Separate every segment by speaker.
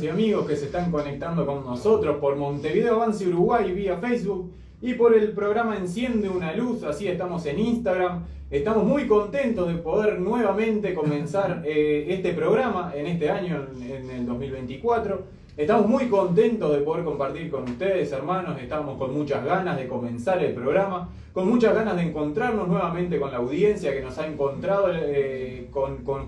Speaker 1: hermanos y amigos que se están conectando con nosotros por Montevideo Avance Uruguay vía Facebook y por el programa Enciende una Luz. Así estamos en Instagram. Estamos muy contentos de poder nuevamente comenzar este programa en este año, en el 2024. Estamos muy contentos de poder compartir con ustedes, hermanos. Estamos con muchas ganas de comenzar el programa, con muchas ganas de encontrarnos nuevamente con la audiencia que nos ha encontrado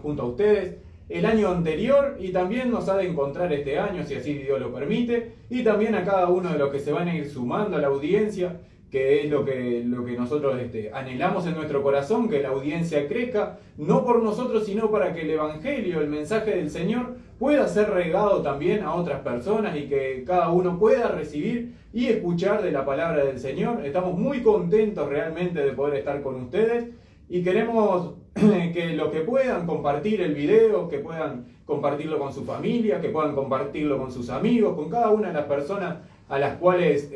Speaker 1: junto a ustedes el año anterior, y también nos ha de encontrar este año, si así Dios lo permite, y también a cada uno de los que se van a ir sumando a la audiencia, que es lo que nosotros anhelamos en nuestro corazón, que la audiencia crezca, no por nosotros, sino para que el Evangelio, el mensaje del Señor, pueda ser regado también a otras personas y que cada uno pueda recibir y escuchar de la palabra del Señor. Estamos muy contentos realmente de poder estar con ustedes y queremos que los que puedan compartir el video, que puedan compartirlo con su familia, que puedan compartirlo con sus amigos, con cada una de las personas a las cuales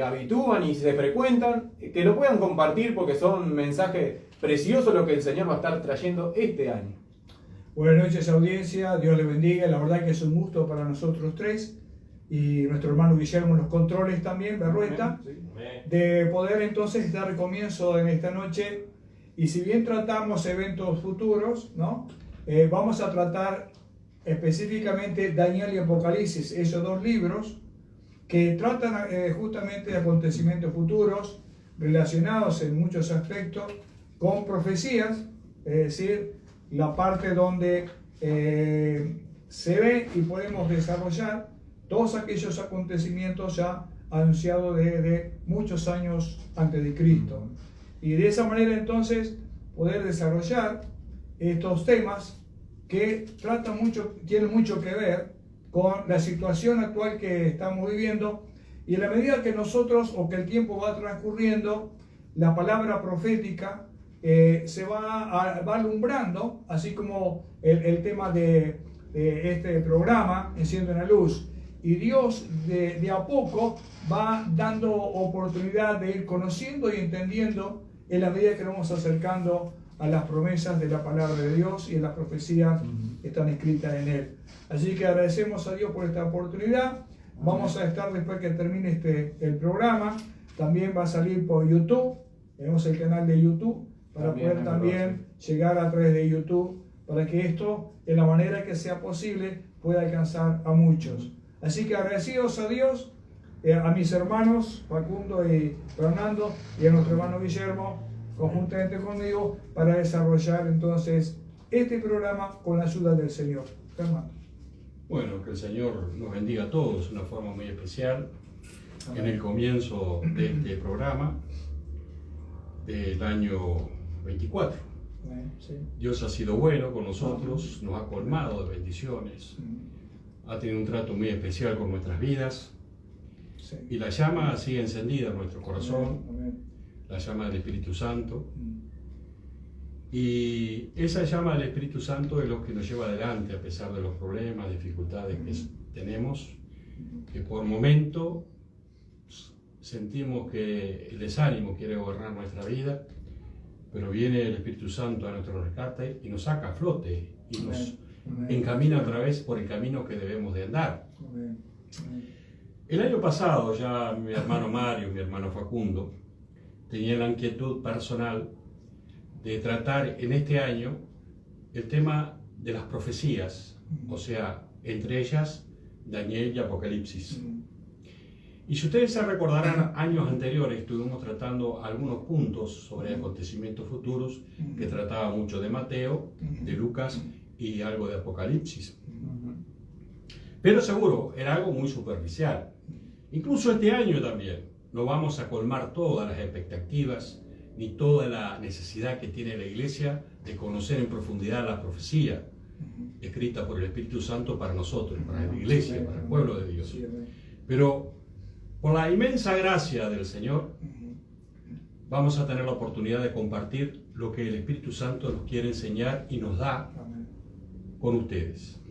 Speaker 1: habitúan y se frecuentan, que lo puedan compartir porque son mensajes preciosos lo que el Señor va a estar trayendo este año.
Speaker 2: Buenas noches, audiencia, Dios les bendiga. La verdad que es un gusto para nosotros tres y nuestro hermano Guillermo en los controles también, Berrueta, de poder entonces dar comienzo en esta noche. Y si bien tratamos eventos futuros, ¿no? Vamos a tratar específicamente Daniel y Apocalipsis, esos dos libros que tratan justamente de acontecimientos futuros relacionados en muchos aspectos con profecías, es decir, la parte donde se ve y podemos desarrollar todos aquellos acontecimientos ya anunciados de muchos años antes de Cristo. Y de esa manera entonces poder desarrollar estos temas que tienen mucho que ver con la situación actual que estamos viviendo, y en la medida que nosotros o que el tiempo va transcurriendo, la palabra profética se va alumbrando, así como el tema de este programa Enciende una Luz, y Dios de a poco va dando oportunidad de ir conociendo y entendiendo en la medida que nos vamos acercando a las promesas de la palabra de Dios y en las profecías que están escritas en Él. Así que agradecemos a Dios por esta oportunidad. Vamos a estar, después que termine el programa, también va a salir por YouTube. Tenemos el canal de YouTube para poder también llegar a través de YouTube, para que esto, en la manera que sea posible, pueda alcanzar a muchos. Así que agradecidos a Dios, a mis hermanos Facundo y Fernando y a nuestro hermano Guillermo, conjuntamente conmigo, para desarrollar entonces este programa con la ayuda del Señor. Fernando.
Speaker 3: Bueno, que el Señor nos bendiga a todos de una forma muy especial. Amén. En el comienzo de este programa del año 24.
Speaker 2: Sí.
Speaker 3: Dios ha sido bueno con nosotros, nos ha colmado de bendiciones, ha tenido un trato muy especial con nuestras vidas, sí. Y la llama sigue encendida en nuestro corazón, amén. La llama del Espíritu Santo, y esa llama del Espíritu Santo es lo que nos lleva adelante a pesar de los problemas, dificultades que tenemos, que por momento sentimos que el desánimo quiere gobernar nuestra vida, pero viene el Espíritu Santo a nuestro rescate y nos saca a flote y nos encamina otra vez por el camino que debemos de andar. El año pasado ya mi hermano Mario, mi hermano Facundo, tenía la inquietud personal de tratar en este año el tema de las profecías, o sea, entre ellas Daniel y Apocalipsis. Y si ustedes se recordarán, años anteriores estuvimos tratando algunos puntos sobre acontecimientos futuros que trataba mucho de Mateo, de Lucas y algo de Apocalipsis. Pero seguro, era algo muy superficial. Incluso este año también no vamos a colmar todas las expectativas ni toda la necesidad que tiene la Iglesia de conocer en profundidad la profecía escrita por el Espíritu Santo para nosotros, para la Iglesia, para el pueblo de Dios. Pero por la inmensa gracia del Señor, vamos a tener la oportunidad de compartir lo que el Espíritu Santo nos quiere enseñar y nos da con ustedes.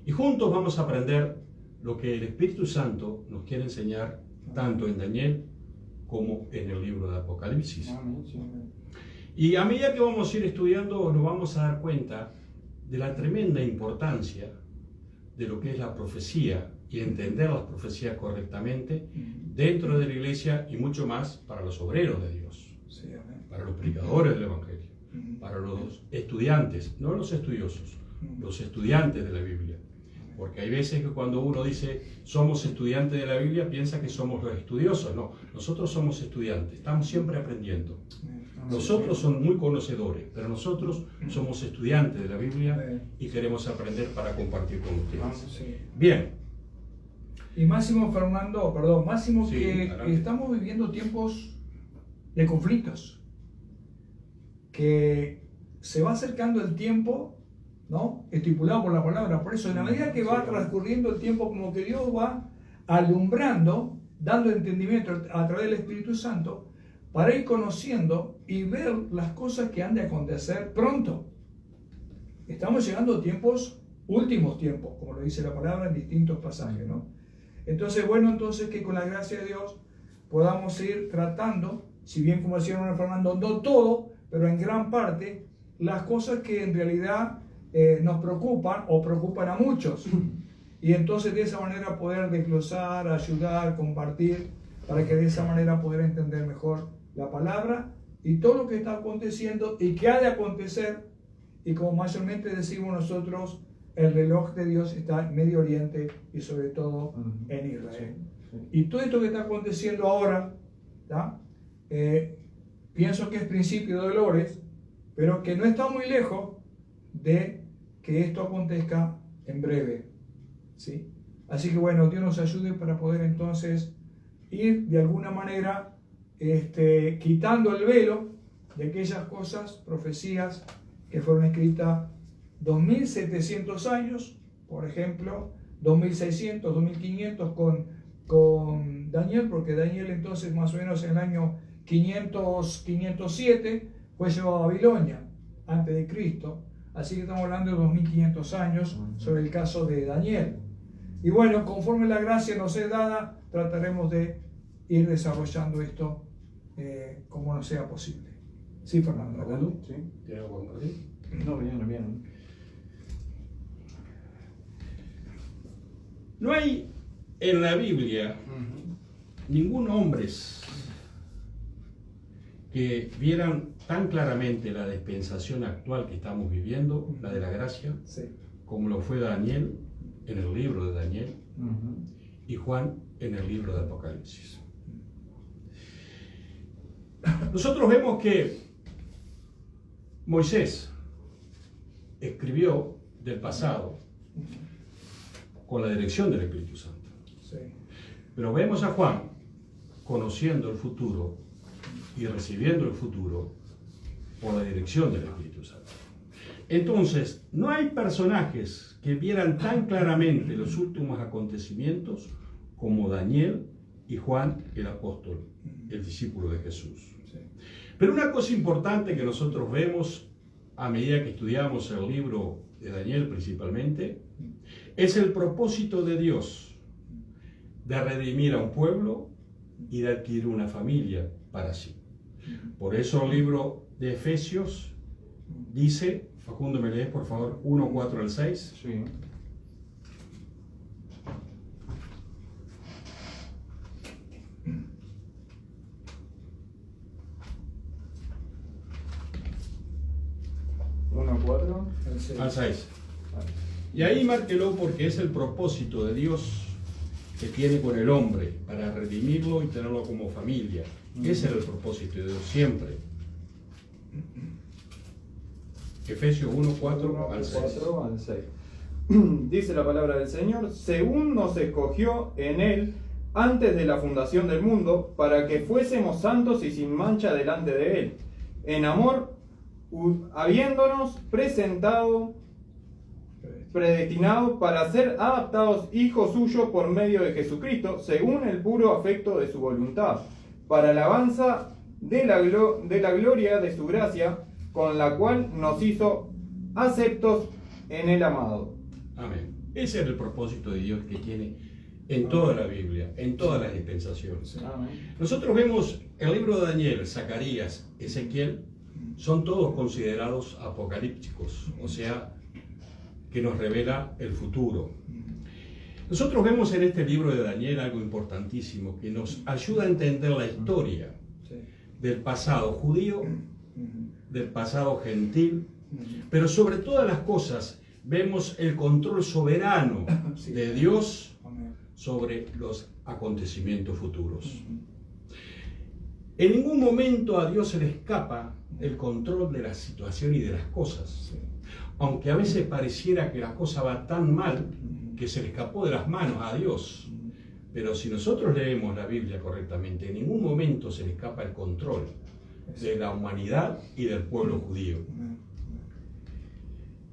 Speaker 3: Y juntos vamos a aprender lo que el Espíritu Santo nos quiere enseñar tanto en Daniel como en el libro de Apocalipsis. Y a medida que vamos a ir estudiando, nos vamos a dar cuenta de la tremenda importancia de lo que es la profecía y entender las profecías correctamente dentro de la iglesia y mucho más para los obreros de Dios, para los predicadores del Evangelio, para los estudiantes, no los estudiosos, los estudiantes de la Biblia. Porque hay veces que cuando uno dice somos estudiantes de la Biblia, piensa que somos los estudiosos. No, nosotros somos estudiantes, estamos siempre aprendiendo. Nosotros son muy conocedores, pero nosotros somos estudiantes de la Biblia y queremos aprender para compartir con ustedes. Bien.
Speaker 2: Y Máximo, Fernando, perdón, Máximo,
Speaker 3: Sí,
Speaker 2: que
Speaker 3: adelante.
Speaker 2: estamos viviendo tiempos de conflictos, que se va acercando el tiempo, ¿no?, estipulado por la palabra. Por eso, en la medida que va transcurriendo el tiempo, como que Dios va alumbrando, dando entendimiento a través del Espíritu Santo, para ir conociendo y ver las cosas que han de acontecer pronto. Estamos llegando a tiempos, últimos tiempos, como lo dice la palabra en distintos pasajes, ¿no? Entonces, bueno, entonces que con la gracia de Dios podamos ir tratando, si bien como decía hermano Fernando, no todo, pero en gran parte, las cosas que en realidad nos preocupan o preocupan a muchos. Y entonces de esa manera poder desglosar, ayudar, compartir, para que de esa manera poder entender mejor la palabra y todo lo que está aconteciendo y que ha de acontecer. Y como mayormente decimos nosotros, el reloj de Dios está en Medio Oriente y sobre todo en Israel. Y todo esto que está aconteciendo ahora, pienso que es principio de dolores, pero que no está muy lejos de que esto acontezca en breve, ¿sí? Así que bueno, Dios nos ayude para poder entonces ir de alguna manera quitando el velo de aquellas cosas, profecías que fueron escritas 2700 años, por ejemplo, 2600, 2500 con Daniel, porque Daniel entonces más o menos en el año 507 fue llevado a Babilonia, antes de Cristo. Así que estamos hablando de 2500 años sobre el caso de Daniel. Y bueno, conforme la gracia nos es dada, trataremos de ir desarrollando esto como nos sea posible. Sí, Fernando.
Speaker 1: Sí.
Speaker 3: ¿Tiene algo que compartir?
Speaker 1: No, bien.
Speaker 3: No hay en la Biblia ningún hombre que vieran tan claramente la dispensación actual que estamos viviendo, la de la gracia, como lo fue Daniel en el libro de Daniel y Juan en el libro de Apocalipsis. Nosotros vemos que Moisés escribió del pasado con la dirección del Espíritu Santo. Pero vemos a Juan conociendo el futuro y recibiendo el futuro por la dirección del Espíritu Santo. Entonces, no hay personajes que vieran tan claramente los últimos acontecimientos como Daniel y Juan el apóstol, el discípulo de Jesús. Pero una cosa importante que nosotros vemos a medida que estudiamos el libro de Daniel principalmente, es el propósito de Dios de redimir a un pueblo y de adquirir una familia para sí. Por eso el libro de Efesios dice, Facundo, ¿me lees por favor 1, 4 al 6?
Speaker 1: Sí.
Speaker 3: Al 6. Y ahí márquelo porque es el propósito de Dios que tiene con el hombre para redimirlo y tenerlo como familia. Ese era el propósito de Dios siempre. Efesios 1, 4 al 6.
Speaker 1: 4 al 6. Dice la palabra del Señor: según nos escogió en Él antes de la fundación del mundo, para que fuésemos santos y sin mancha delante de Él, en amor, habiéndonos predestinado para ser adaptados hijos suyos por medio de Jesucristo, según el puro afecto de su voluntad, para alabanza de la gloria de su gracia, con la cual nos hizo aceptos en el amado.
Speaker 3: Amén. Ese es el propósito de Dios que tiene en toda la Biblia, en todas las dispensaciones.
Speaker 1: Amén.
Speaker 3: Nosotros vemos el libro de Daniel, Zacarías, Ezequiel, son todos considerados apocalípticos, o sea, que nos revela el futuro. Nosotros vemos en este libro de Daniel algo importantísimo que nos ayuda a entender la historia del pasado judío, del pasado gentil, pero sobre todas las cosas vemos el control soberano de Dios sobre los acontecimientos futuros. En ningún momento a Dios se le escapa el control de la situación y de las cosas. Aunque a veces pareciera que la cosa va tan mal que se le escapó de las manos a Dios. Pero si nosotros leemos la Biblia correctamente, en ningún momento se le escapa el control de la humanidad y del pueblo judío.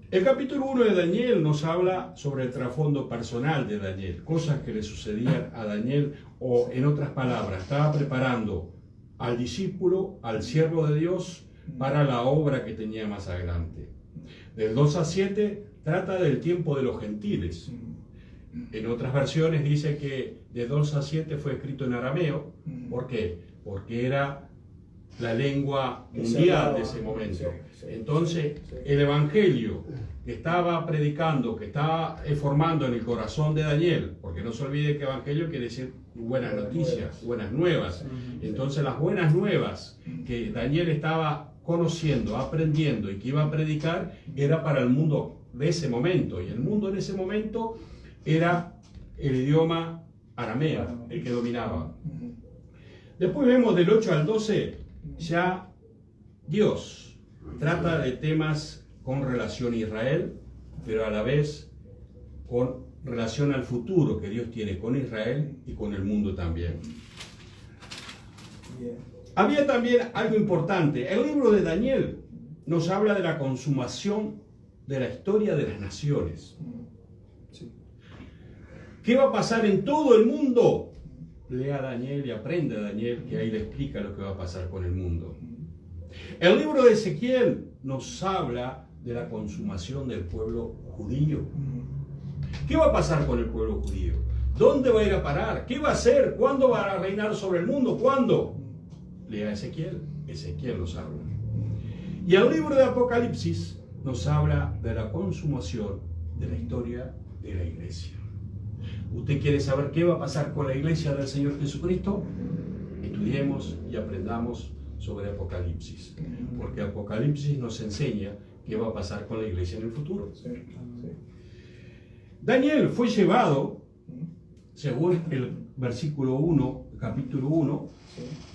Speaker 3: El capítulo 1 de Daniel nos habla sobre el trasfondo personal de Daniel, cosas que le sucedían a Daniel, o en otras palabras, estaba preparando al discípulo, al siervo de Dios, para la obra que tenía más adelante. Del 2 a 7 trata del tiempo de los gentiles. En otras versiones dice que de 2 a 7 fue escrito en arameo. ¿Por qué? Porque era la lengua mundial de ese momento. Entonces, el evangelio que estaba predicando, que estaba formando en el corazón de Daniel, porque no se olvide que evangelio quiere decir buenas noticias, buenas nuevas. Entonces, las buenas nuevas que Daniel estaba conociendo, aprendiendo y que iba a predicar, era para el mundo de ese momento. Y el mundo en ese momento era el idioma arameo, el que dominaba. Después vemos del 8 al 12, ya Dios trata de temas con relación a Israel, pero a la vez con relación al futuro que Dios tiene con Israel y con el mundo también. Había también algo importante. El libro de Daniel nos habla de la consumación de la historia de las naciones. ¿Qué va a pasar en todo el mundo? Lea Daniel y aprende a Daniel, que ahí le explica lo que va a pasar con el mundo. El libro de Ezequiel nos habla de la consumación del pueblo judío. ¿Qué va a pasar con el pueblo judío? ¿Dónde va a ir a parar? ¿Qué va a hacer? ¿Cuándo va a reinar sobre el mundo? ¿Cuándo? Lea Ezequiel. Ezequiel nos habla. Y el libro de Apocalipsis nos habla de la consumación de la historia de la iglesia. ¿Usted quiere saber qué va a pasar con la iglesia del Señor Jesucristo? Estudiemos y aprendamos sobre Apocalipsis. Porque Apocalipsis nos enseña qué va a pasar con la iglesia en el futuro. Daniel fue llevado, según el versículo 1, capítulo 1,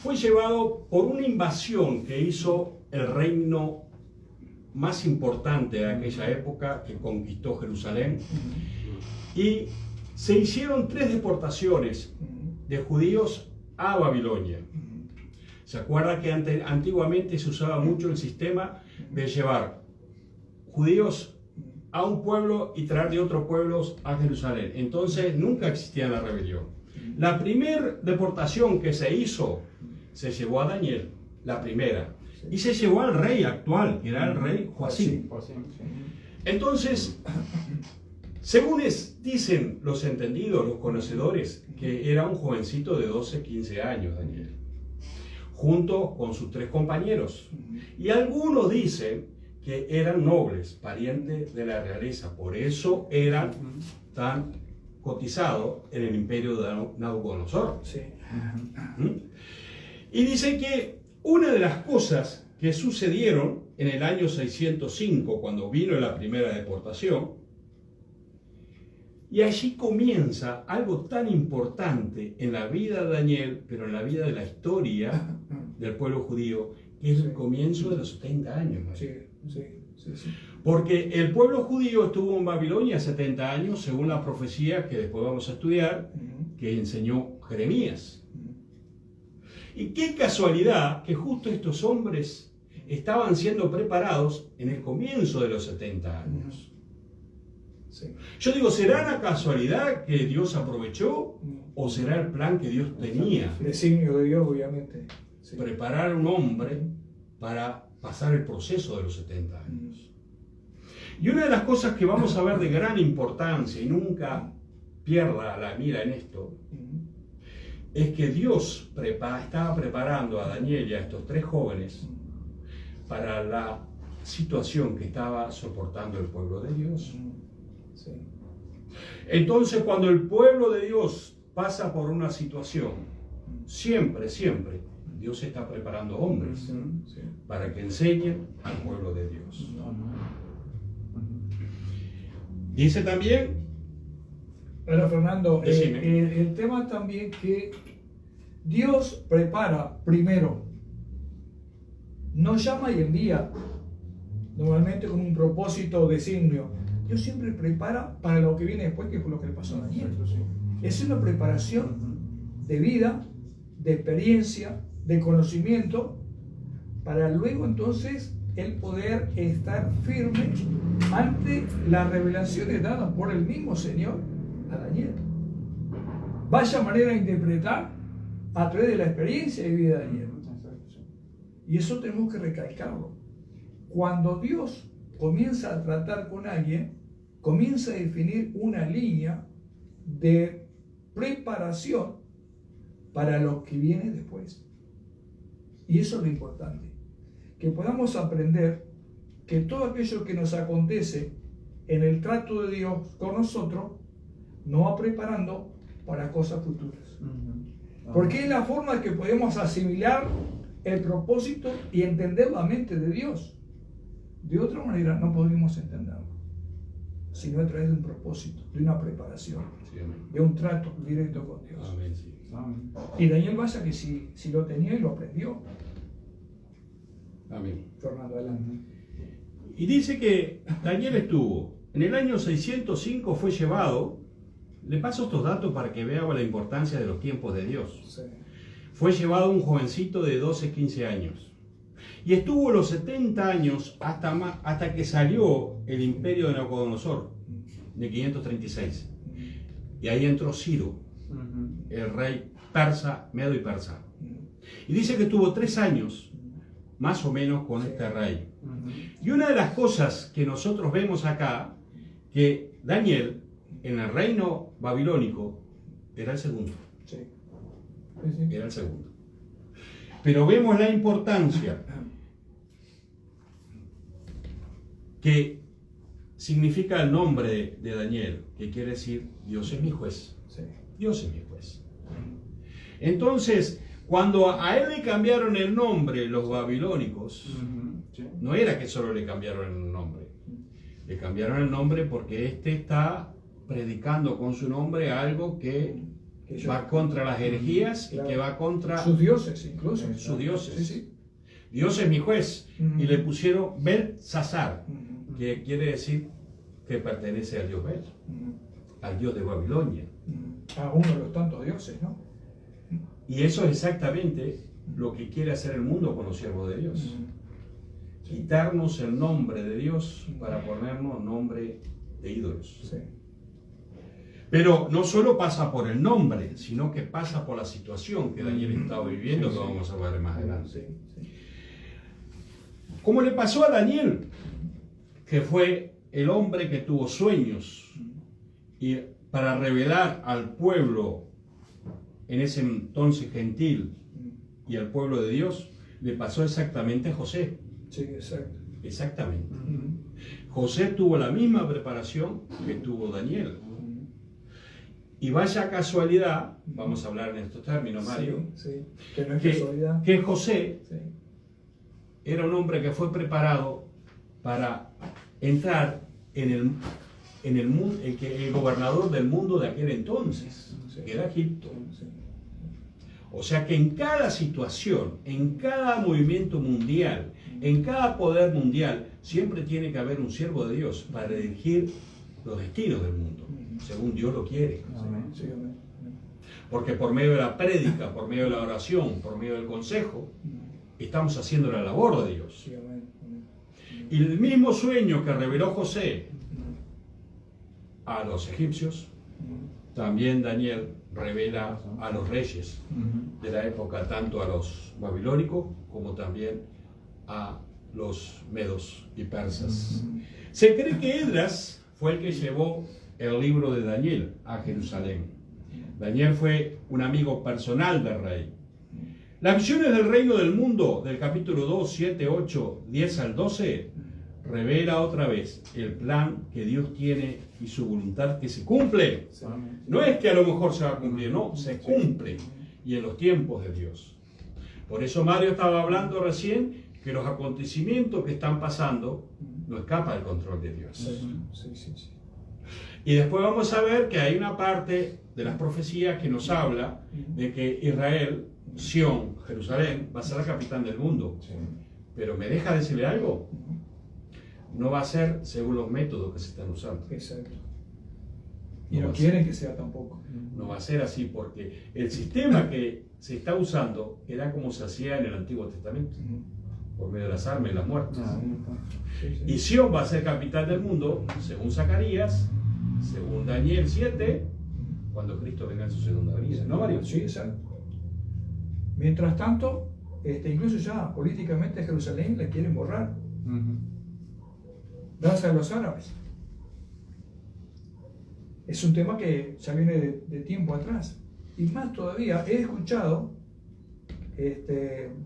Speaker 3: fue llevado por una invasión que hizo el reino más importante de aquella época, que conquistó Jerusalén, y se hicieron 3 deportaciones de judíos a Babilonia. ¿Se acuerda que antiguamente se usaba mucho el sistema de llevar judíos a un pueblo y traer de otros pueblos a Jerusalén? Entonces nunca existía la rebelión. La primera deportación que se hizo, se llevó a Daniel, la primera, y se llevó al rey actual, que era el rey Joacim. Entonces, según dicen los entendidos, los conocedores, que era un jovencito de 12, 15 años, Daniel, junto con sus 3 compañeros. Y algunos dicen que eran nobles, parientes de la realeza, por eso eran tan cotizados en el imperio de Nabucodonosor. Y dice que una de las cosas que sucedieron en el año 605, cuando vino la primera deportación, y allí comienza algo tan importante en la vida de Daniel, pero en la vida de la historia del pueblo judío, que es el comienzo de los 70 años. Porque el pueblo judío estuvo en Babilonia 70 años, según la profecía que después vamos a estudiar, que enseñó Jeremías. Y qué casualidad que justo estos hombres estaban siendo preparados en el comienzo de los 70 años. Yo digo, ¿será la casualidad que Dios aprovechó o será el plan que Dios tenía?
Speaker 2: El designio de Dios, obviamente.
Speaker 3: Preparar a un hombre para pasar el proceso de los 70 años. Y una de las cosas que vamos a ver de gran importancia, y nunca pierda la mira en esto, es que Dios estaba preparando a Daniel y a estos 3 jóvenes para la situación que estaba soportando el pueblo de Dios. Entonces, cuando el pueblo de Dios pasa por una situación, siempre, Dios está preparando hombres para que enseñen al pueblo de Dios. Dice también...
Speaker 2: Pero Fernando, el tema también que Dios prepara primero, no llama y envía, normalmente con un propósito designio. Dios siempre prepara para lo que viene después, que fue lo que le pasó a Daniel. Es una preparación de vida, de experiencia, de conocimiento, para luego entonces el poder estar firme ante las revelaciones dadas por el mismo Señor a Daniel. Vaya manera de interpretar a través de la experiencia de vida de Daniel. Y eso tenemos que recalcarlo. Cuando Dios comienza a tratar con alguien, comienza a definir una línea de preparación para lo que viene después. Y eso es lo importante, que podamos aprender que todo aquello que nos acontece en el trato de Dios con nosotros nos va preparando para cosas futuras. Porque es la forma que podemos asimilar el propósito y entender la mente de Dios. De otra manera no podríamos entenderlo, sino a través de un propósito, de una preparación, de un trato directo con Dios.
Speaker 3: Amén, sí.
Speaker 2: Y Daniel vaya que si lo tenía y lo aprendió.
Speaker 3: Amén.
Speaker 2: Fernando, adelante.
Speaker 3: Y dice que Daniel estuvo, en el año 605 fue llevado, le paso estos datos para que veamos la importancia de los tiempos de Dios.
Speaker 2: Sí.
Speaker 3: Fue llevado un jovencito de 12, 15 años. Y estuvo los 70 años hasta que salió el imperio de Nabucodonosor, de 536. Y ahí entró Ciro, el rey persa, medo y persa. Y dice que estuvo 3 años, más o menos, con este rey. Y una de las cosas que nosotros vemos acá, que Daniel, en el reino babilónico, era el segundo.
Speaker 2: Sí.
Speaker 3: Era el segundo. Pero vemos la importancia que significa el nombre de Daniel, que quiere decir Dios es mi juez.
Speaker 2: Sí.
Speaker 3: Dios es mi juez. Entonces, cuando a él le cambiaron el nombre los babilónicos, no era que solo le cambiaron el nombre. Le cambiaron el nombre porque este está predicando con su nombre algo que va contra las herejías, claro, y que va contra
Speaker 2: sus dioses, incluso.
Speaker 3: Sus dioses.
Speaker 2: Sí, sí.
Speaker 3: Dios es mi juez. Y le pusieron Belsasar, que quiere decir que pertenece al dios Bel, al dios de Babilonia.
Speaker 2: A uno de los tantos dioses, ¿no?
Speaker 3: Y eso es exactamente lo que quiere hacer el mundo con los siervos de Dios. Quitarnos el nombre de Dios para ponernos nombre de ídolos.
Speaker 2: Sí.
Speaker 3: Pero no solo pasa por el nombre, sino que pasa por la situación que Daniel estaba viviendo, que vamos a ver más adelante. Como le pasó a Daniel, que fue el hombre que tuvo sueños y para revelar al pueblo en ese entonces gentil y al pueblo de Dios, le pasó exactamente a José.
Speaker 2: Sí, exacto.
Speaker 3: Exactamente. José tuvo la misma preparación que tuvo Daniel. Y vaya casualidad, vamos a hablar en estos términos, Mario,
Speaker 2: que no es casualidad,
Speaker 3: que José era un hombre que fue preparado para entrar en el gobernador del mundo de aquel entonces, que era Egipto. O sea que en cada situación, en cada movimiento mundial, en cada poder mundial, siempre tiene que haber un siervo de Dios para dirigir los destinos del mundo, según Dios lo quiere. Porque por medio de la prédica, por medio de la oración, por medio del consejo, estamos haciendo la labor de Dios. Y el mismo sueño que reveló José a los egipcios, también Daniel revela a los reyes de la época, tanto a los babilónicos como también a los medos y persas. Se cree que Esdras fue el que llevó el libro de Daniel a Jerusalén. Daniel fue un amigo personal del rey. Las visiones del reino del mundo, del capítulo 2, 7, 8, 10 al 12, revela otra vez el plan que Dios tiene y su voluntad que se cumple. No es que a lo mejor se va a cumplir, no, se cumple. Y en los tiempos de Dios. Por eso Mario estaba hablando recién que los acontecimientos que están pasando no escapan del control de Dios.
Speaker 2: Sí.
Speaker 3: Y después vamos a ver que hay una parte de las profecías que nos habla de que Israel, Sión, Jerusalén, va a ser la capital del mundo. Pero ¿me deja decirle algo? No va a ser según los métodos que se están usando.
Speaker 2: Exacto. Y no quieren que sea tampoco.
Speaker 3: No va a ser así porque el sistema que se está usando era como se hacía en el Antiguo Testamento, por medio de las armas y las muertes. Y Sión va a ser capital del mundo, según Zacarías, según Daniel 7, cuando Cristo venga en su segunda venida. ¿No, Mario?
Speaker 2: Sí, exacto. Mientras tanto, incluso ya políticamente Jerusalén la quieren borrar. Gracias a los árabes. Es un tema que ya viene de tiempo atrás. Y más todavía, he escuchado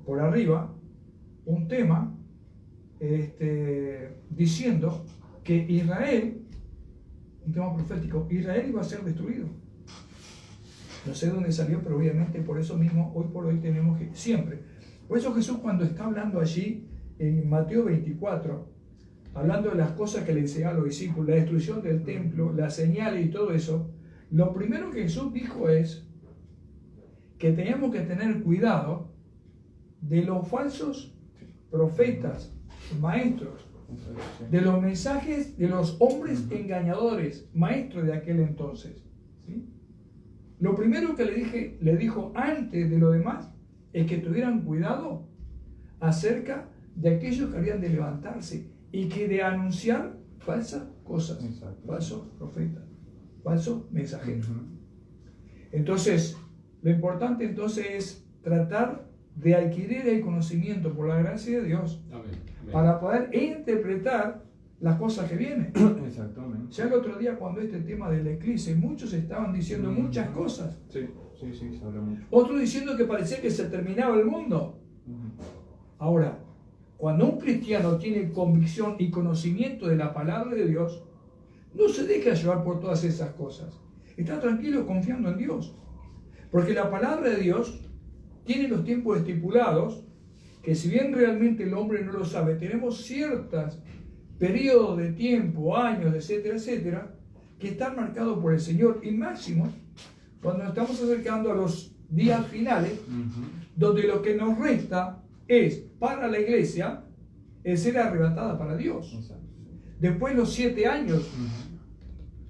Speaker 2: por arriba un tema diciendo que Israel, un tema profético, Israel iba a ser destruido. No sé de dónde salió, pero obviamente por eso mismo, hoy por hoy tenemos que, siempre. Por eso Jesús cuando está hablando allí, en Mateo 24, hablando de las cosas que le enseñaba a los discípulos, la destrucción del templo, las señales y todo eso, lo primero que Jesús dijo es que teníamos que tener cuidado de los falsos profetas, maestros, de los mensajes de los hombres engañadores, maestros de aquel entonces. ¿Sí? Lo primero que le dijo antes de lo demás es que tuvieran cuidado acerca de aquellos que habían de levantarse y que de anunciar falsas cosas, falsos profetas, falsos mensajeros. Entonces, lo importante entonces es tratar de adquirir el conocimiento por la gracia de Dios para poder interpretar las cosas que vienen.
Speaker 1: Exactamente.
Speaker 2: Ya el otro día cuando este tema del eclipse, muchos estaban diciendo muchas cosas.
Speaker 1: Sí, se habla mucho.
Speaker 2: Otros diciendo que parecía que se terminaba el mundo. Ahora, cuando un cristiano tiene convicción y conocimiento de la palabra de Dios, no se deja llevar por todas esas cosas. Está tranquilo confiando en Dios. Porque la palabra de Dios tiene los tiempos estipulados, que si bien realmente el hombre no lo sabe, tenemos ciertos periodos de tiempo, años, etcétera, etcétera, que están marcados por el Señor. Y máximo, cuando nos estamos acercando a los días finales, donde lo que nos resta es para la iglesia el ser arrebatada para Dios. Después los 7 años,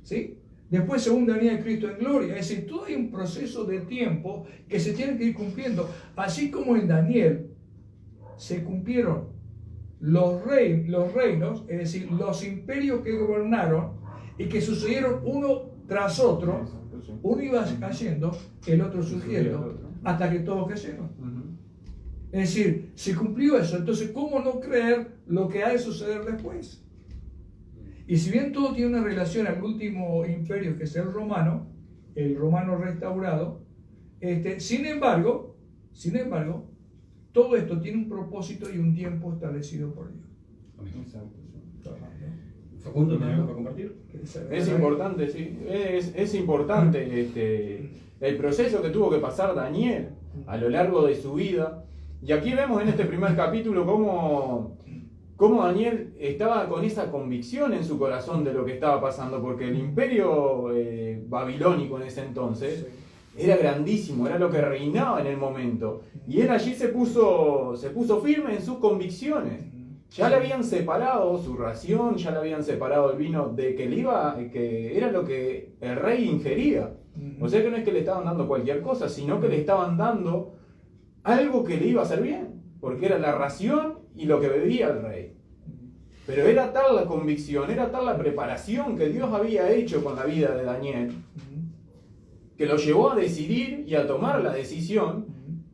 Speaker 2: ¿sí? Después segunda venida de Cristo en gloria. Es decir, todo hay un proceso de tiempo que se tiene que ir cumpliendo. Así como en Daniel se cumplieron los reinos, es decir, los imperios que gobernaron y que sucedieron uno tras otro. Uno iba cayendo, el otro surgiendo, hasta que todos cayeron. Es decir, se cumplió eso. Entonces, ¿cómo no creer lo que ha de suceder después? Y si bien todo tiene una relación al último imperio, que es el romano restaurado, sin embargo, todo esto tiene un propósito y un tiempo establecido por Dios.
Speaker 3: Facundo, ¿tenés algo para compartir?
Speaker 1: Es importante, sí. Es importante el proceso que tuvo que pasar Daniel a lo largo de su vida. Y aquí vemos en este primer capítulo cómo Daniel estaba con esa convicción en su corazón de lo que estaba pasando, porque el imperio babilónico en ese entonces era grandísimo, era lo que reinaba en el momento. Y él allí se puso firme en sus convicciones. Ya le habían separado su ración, ya le habían separado el vino de que era lo que el rey ingería. O sea que no es que le estaban dando cualquier cosa, sino que le estaban dando algo que le iba a hacer bien, porque era la ración y lo que bebía el rey. Pero era tal la convicción, era tal la preparación que Dios había hecho con la vida de Daniel, que lo llevó a decidir y a tomar la decisión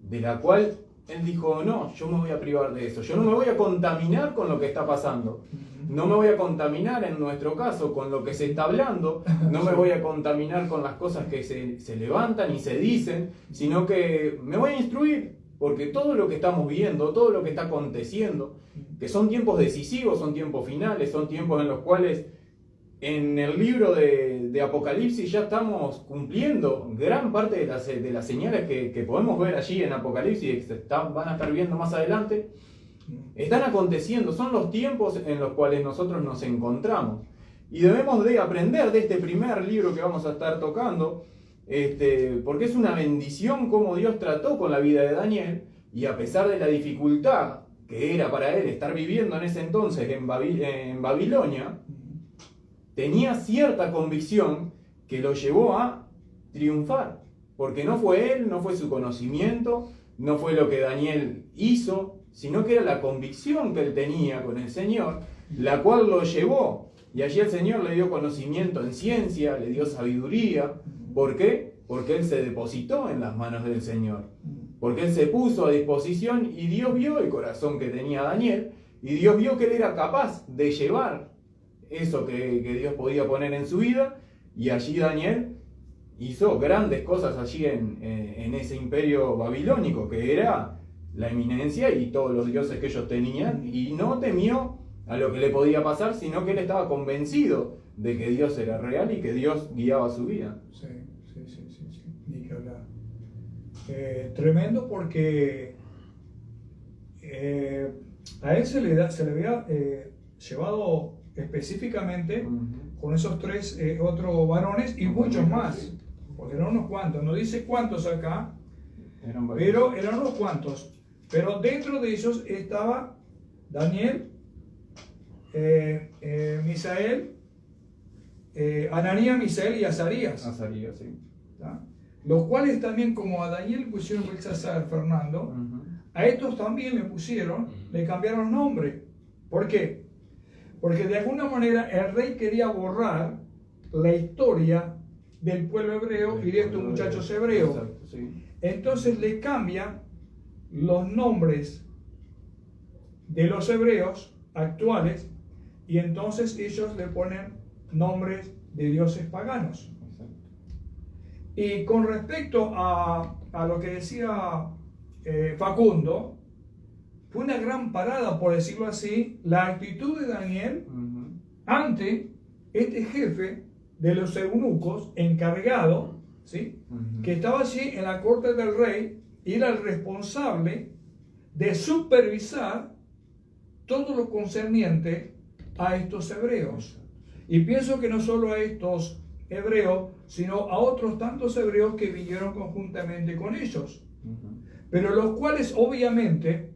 Speaker 1: de la cual él dijo, no, yo me voy a privar de eso, yo no me voy a contaminar con lo que está pasando, no me voy a contaminar en nuestro caso con lo que se está hablando, no me voy a contaminar con las cosas que se levantan y se dicen, sino que me voy a instruir, porque todo lo que estamos viendo, todo lo que está aconteciendo, que son tiempos decisivos, son tiempos finales, son tiempos en los cuales en el libro de Apocalipsis ya estamos cumpliendo gran parte de las señales que podemos ver allí en Apocalipsis, que van a estar viendo más adelante, están aconteciendo, son los tiempos en los cuales nosotros nos encontramos. Y debemos de aprender de este primer libro que vamos a estar tocando, porque es una bendición cómo Dios trató con la vida de Daniel, y a pesar de la dificultad que era para él estar viviendo en ese entonces en Babilonia, tenía cierta convicción que lo llevó a triunfar, porque no fue él, no fue su conocimiento, no fue lo que Daniel hizo, sino que era la convicción que él tenía con el Señor, la cual lo llevó. Y allí el Señor le dio conocimiento en ciencia, le dio sabiduría. ¿Por qué? Porque él se depositó en las manos del Señor. Porque él se puso a disposición y Dios vio el corazón que tenía Daniel y Dios vio que él era capaz de llevar eso que Dios podía poner en su vida, y allí Daniel hizo grandes cosas allí en ese imperio babilónico, que era la eminencia y todos los dioses que ellos tenían, y no temió a lo que le podía pasar, sino que él estaba convencido de que Dios era real y que Dios guiaba su vida.
Speaker 2: Sí. Ni que hablar. Tremendo, porque a él se le había llevado específicamente con esos tres otros varones y muchos más, porque eran unos cuantos, no dice cuántos acá, pero eran unos cuantos. Pero dentro de ellos estaba Daniel, Misael, Ananías, Misael y Azarías.
Speaker 1: Azarías, sí.
Speaker 2: ¿Tá? Los cuales también, como a Daniel pusieron Belsasar, Fernando, a estos también le cambiaron nombre. ¿Por qué? Porque de alguna manera el rey quería borrar la historia del pueblo hebreo y de estos muchachos hebreos.
Speaker 1: Exacto, sí.
Speaker 2: Entonces le cambian los nombres de los hebreos actuales, y entonces ellos le ponen nombres de dioses paganos.
Speaker 1: Exacto.
Speaker 2: Y con respecto a lo que decía Facundo, fue una gran parada, por decirlo así, la actitud de Daniel ante este jefe de los eunucos encargado, ¿sí? Que estaba allí en la corte del rey y era el responsable de supervisar todo lo concerniente a estos hebreos. Y pienso que no solo a estos hebreos, sino a otros tantos hebreos que vinieron conjuntamente con ellos, pero los cuales obviamente,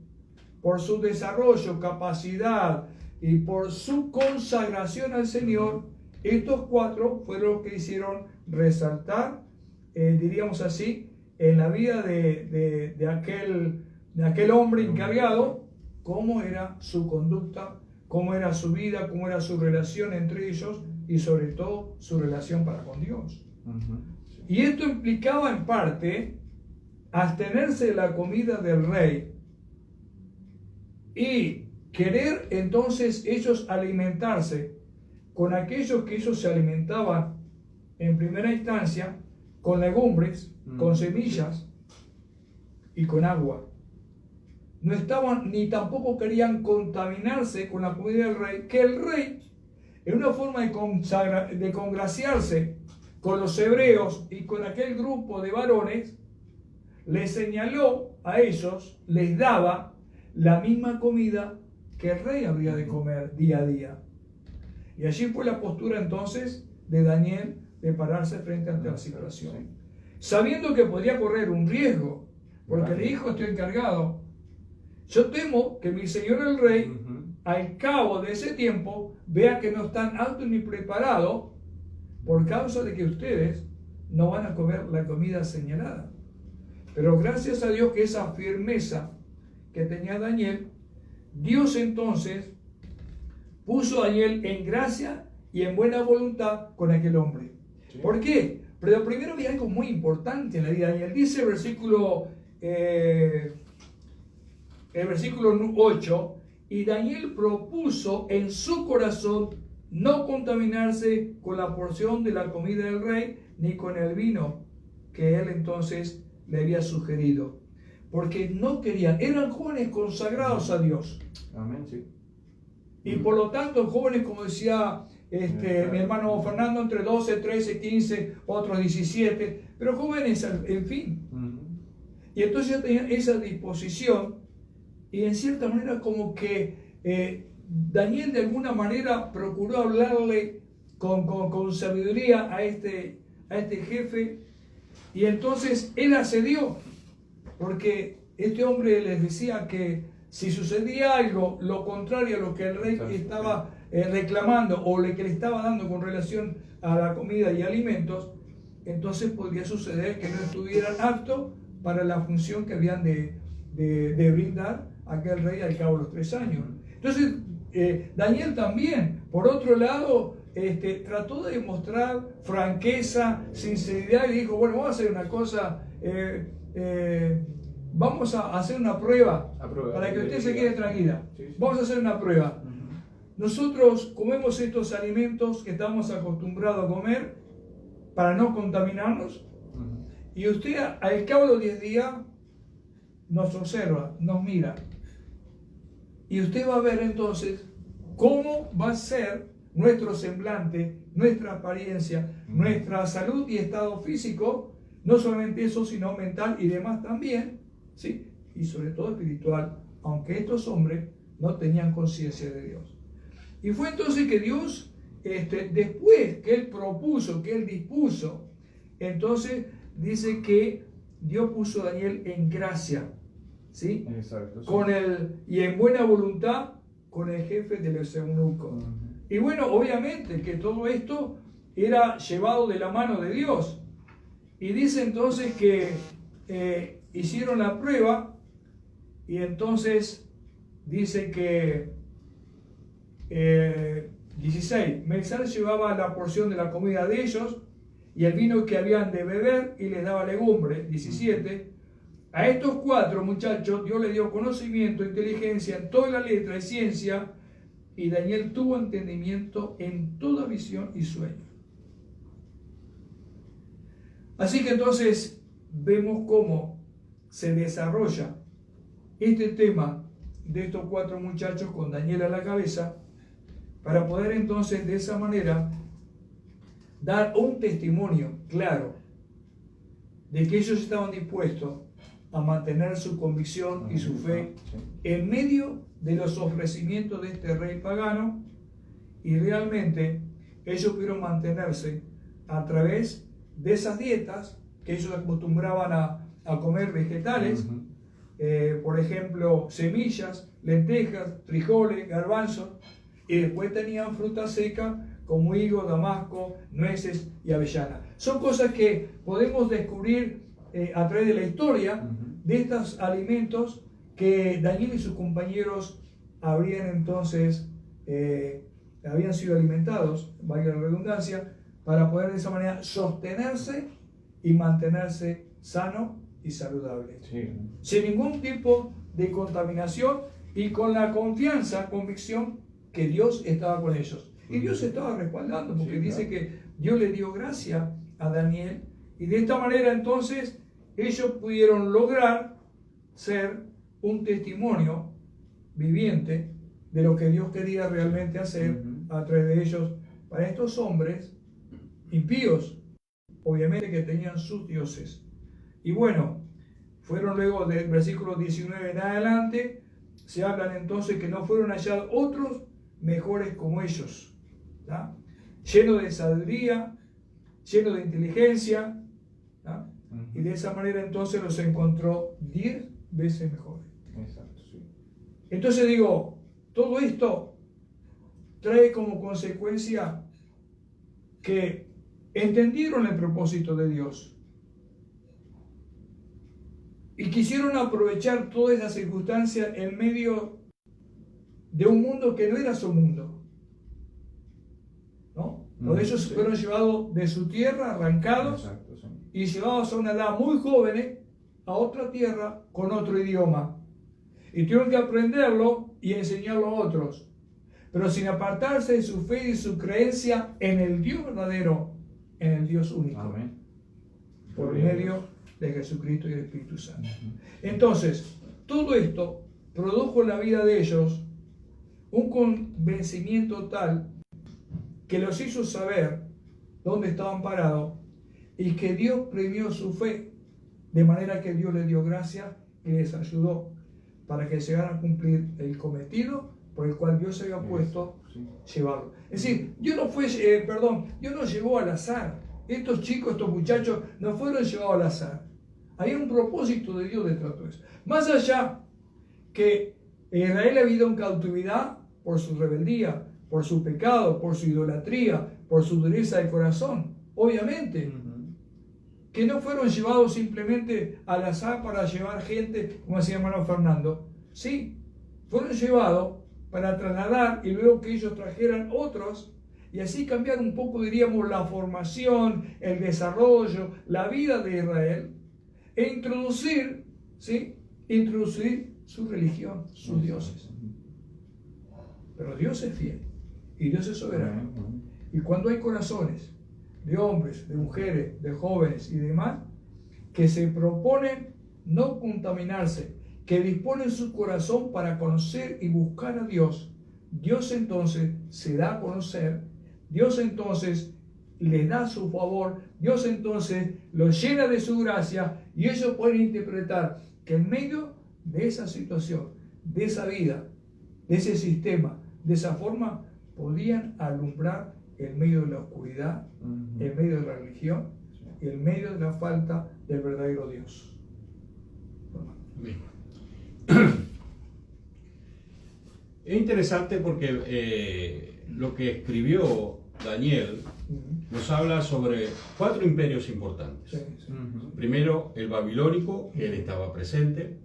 Speaker 2: por su desarrollo, capacidad y por su consagración al Señor, estos cuatro fueron los que hicieron resaltar, diríamos así, en la vida de aquel hombre encargado, cómo era su conducta, cómo era su vida, cómo era su relación entre ellos y sobre todo su relación para con Dios. Y esto implicaba en parte abstenerse de la comida del rey y querer entonces ellos alimentarse con aquellos que ellos se alimentaban en primera instancia, con legumbres, con semillas y con agua. No estaban ni tampoco querían contaminarse con la comida del rey, que el rey, en una forma de congraciarse con los hebreos y con aquel grupo de varones, les señaló a ellos, les daba la misma comida que el rey habría de comer día a día. Y allí fue la postura entonces de Daniel de pararse frente ante la situación, sabiendo que podría correr un riesgo, porque le dijo: estoy encargado, yo temo que mi señor el rey, al cabo de ese tiempo, vea que no están aptos ni preparados por causa de que ustedes no van a comer la comida señalada. Pero gracias a Dios que esa firmeza que tenía Daniel, Dios entonces puso a Daniel en gracia y en buena voluntad con aquel hombre. Sí. ¿Por qué? Pero primero había algo muy importante en la vida de Daniel. Dice el versículo 8, y Daniel propuso en su corazón no contaminarse con la porción de la comida del rey, ni con el vino que él entonces le había sugerido. porque no querían, eran jóvenes consagrados a Dios.
Speaker 1: Amén, sí.
Speaker 2: Y por lo tanto, jóvenes, como decía mi hermano Fernando, entre 12, 13, 15, otros 17, pero jóvenes en fin. Y entonces ya tenían esa disposición, y en cierta manera como que Daniel de alguna manera procuró hablarle con sabiduría a este jefe, y entonces él accedió, porque este hombre les decía que si sucedía algo, lo contrario a lo que el rey estaba reclamando o lo que le estaba dando con relación a la comida y alimentos, entonces podría suceder que no estuvieran aptos para la función que habían de brindar a aquel rey al cabo de los 3 años. Entonces, Daniel también, por otro lado, trató de demostrar franqueza, sinceridad, y dijo, bueno, vamos a hacer una cosa, vamos a hacer una prueba para que usted se quede tranquila. Vamos a hacer una prueba. Nosotros comemos estos alimentos que estamos acostumbrados a comer para no contaminarnos, y usted al cabo de los 10 días nos observa, nos mira, y usted va a ver entonces cómo va a ser nuestro semblante, nuestra apariencia, nuestra salud y estado físico, no solamente eso, sino mental y demás también, ¿sí? Y sobre todo espiritual, aunque estos hombres no tenían conciencia de Dios. Y fue entonces que Dios, después que Él propuso, que Él dispuso, entonces dice que Dios puso a Daniel en gracia, ¿sí? Exacto, sí. Y en buena voluntad con el jefe de los eunucos. Y bueno, obviamente que todo esto era llevado de la mano de Dios. Y dice entonces que hicieron la prueba, y entonces dice que 16, Melzar llevaba la porción de la comida de ellos y el vino que habían de beber, y les daba legumbre. 17, a estos 4 muchachos Dios les dio conocimiento, inteligencia en toda la letra y ciencia, y Daniel tuvo entendimiento en toda visión y sueño. Así que entonces vemos cómo se desarrolla este tema de estos 4 muchachos con Daniel a la cabeza, para poder entonces de esa manera dar un testimonio claro de que ellos estaban dispuestos a mantener su convicción y su fe en medio de los ofrecimientos de este rey pagano, y realmente ellos pudieron mantenerse a través de esas dietas que ellos acostumbraban a comer vegetales, por ejemplo, semillas, lentejas, frijoles, garbanzos, y después tenían fruta seca como higo, damasco, nueces y avellana. Son cosas que podemos descubrir a través de la historia de estos alimentos que Daniel y sus compañeros habían sido alimentados, valga la redundancia, para poder de esa manera sostenerse y mantenerse sano y saludable, sin ningún tipo de contaminación, y con la confianza, convicción que Dios estaba con ellos. Y Dios estaba respaldando, porque dice que Dios le dio gracia a Daniel, y de esta manera entonces ellos pudieron lograr ser un testimonio viviente de lo que Dios quería realmente hacer a través de ellos para estos hombres impíos, obviamente, que tenían sus dioses. Y bueno, fueron luego del versículo 19 en adelante, se hablan entonces que no fueron hallados otros mejores como ellos, ¿tá? Llenos de sabiduría, llenos de inteligencia, ¿tá? Y de esa manera entonces los encontró 10 veces mejores.
Speaker 1: Exacto, sí.
Speaker 2: Entonces digo, todo esto trae como consecuencia que entendieron el propósito de Dios y quisieron aprovechar toda esa circunstancia en medio de un mundo que no era su mundo, ¿no? Donde ellos fueron llevados de su tierra, arrancados, exacto, sí, y llevados a una edad muy joven a otra tierra con otro idioma, y tuvieron que aprenderlo y enseñarlo a otros, pero sin apartarse de su fe y su creencia en el Dios verdadero, en el Dios único.
Speaker 1: Amén.
Speaker 2: Por medio de Jesucristo y el Espíritu Santo. Entonces, todo esto produjo en la vida de ellos un convencimiento tal que los hizo saber dónde estaban parados y que Dios premió su fe, de manera que Dios les dio gracia y les ayudó para que llegaran a cumplir el cometido por el cual Dios se había puesto llevarlo. Es decir, Dios no llevó al azar. Estos chicos, estos muchachos, no fueron llevados al azar. Había un propósito de Dios detrás de todo eso. Más allá que Israel había ido en cautividad por su rebeldía, por su pecado, por su idolatría, por su dureza de corazón, obviamente. Que no fueron llevados simplemente al azar para llevar gente, como decía hermano Fernando. Sí, fueron llevados para trasladar y luego que ellos trajeran otros y así cambiar un poco, diríamos, la formación, el desarrollo, la vida de Israel e introducir su religión, sus dioses. Pero Dios es fiel y Dios es soberano. Y cuando hay corazones de hombres, de mujeres, de jóvenes y demás, que se proponen no contaminarse, que disponen su corazón para conocer y buscar a Dios, Dios entonces se da a conocer, Dios entonces le da su favor, Dios entonces los llena de su gracia y ellos pueden interpretar que en medio de esa situación, de esa vida, de ese sistema, de esa forma, podían alumbrar en medio de la oscuridad, en medio de la religión, en medio de la falta del verdadero Dios.
Speaker 3: Es interesante porque lo que escribió Daniel nos habla sobre 4 imperios importantes. Primero, el babilónico, que él estaba presente,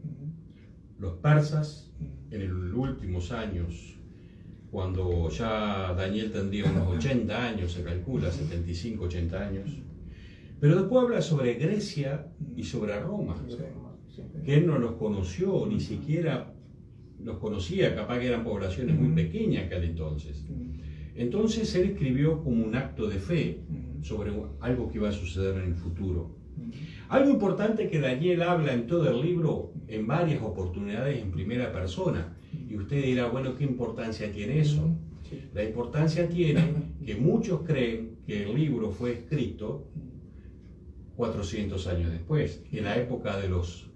Speaker 3: los persas, en los últimos años, cuando ya Daniel tendría unos 80 años, se calcula, 75, 80 años. Pero después habla sobre Grecia y sobre Roma, que él no los conoció, ni siquiera los conocía, capaz que eran poblaciones muy pequeñas aquel entonces. Entonces él escribió como un acto de fe sobre algo que iba a suceder en el futuro. Algo importante que Daniel habla en todo el libro en varias oportunidades en primera persona. Y usted dirá, bueno, ¿qué importancia tiene eso? La importancia tiene que muchos creen que el libro fue escrito 400 años después, en la época de los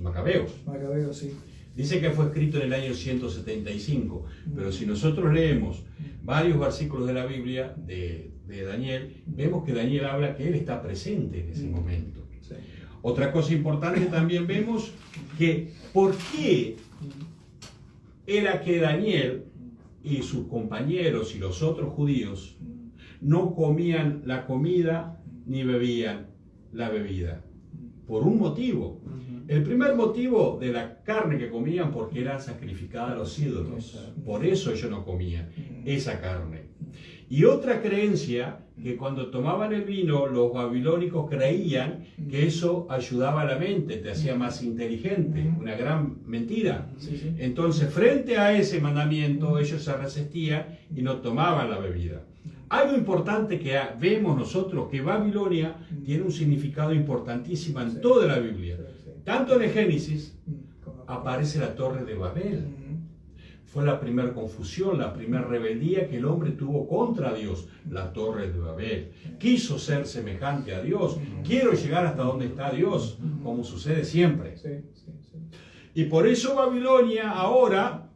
Speaker 3: macabeos.
Speaker 2: Macabeos, sí.
Speaker 3: Dice que fue escrito en el año 175, pero si nosotros leemos varios versículos de la Biblia de Daniel, vemos que Daniel habla que él está presente en ese momento.
Speaker 2: Sí.
Speaker 3: Otra cosa importante también vemos que ¿por qué era que Daniel y sus compañeros y los otros judíos no comían la comida ni bebían la bebida? Por un motivo. El primer motivo de la carne que comían porque era sacrificada a los ídolos. Por eso ellos no comían esa carne. Y otra creencia, que cuando tomaban el vino, los babilónicos creían que eso ayudaba a la mente, te hacía más inteligente. Una gran mentira. Entonces, frente a ese mandamiento, ellos se resistían y no tomaban la bebida. Algo importante que vemos nosotros, que Babilonia tiene un significado importantísimo en toda la Biblia. Tanto en el Génesis aparece la Torre de Babel. Fue la primera confusión, la primera rebeldía que el hombre tuvo contra Dios, la Torre de Babel. Quiso ser semejante a Dios. Quiero llegar hasta donde está Dios, como sucede siempre. Y por eso Babilonia ahora,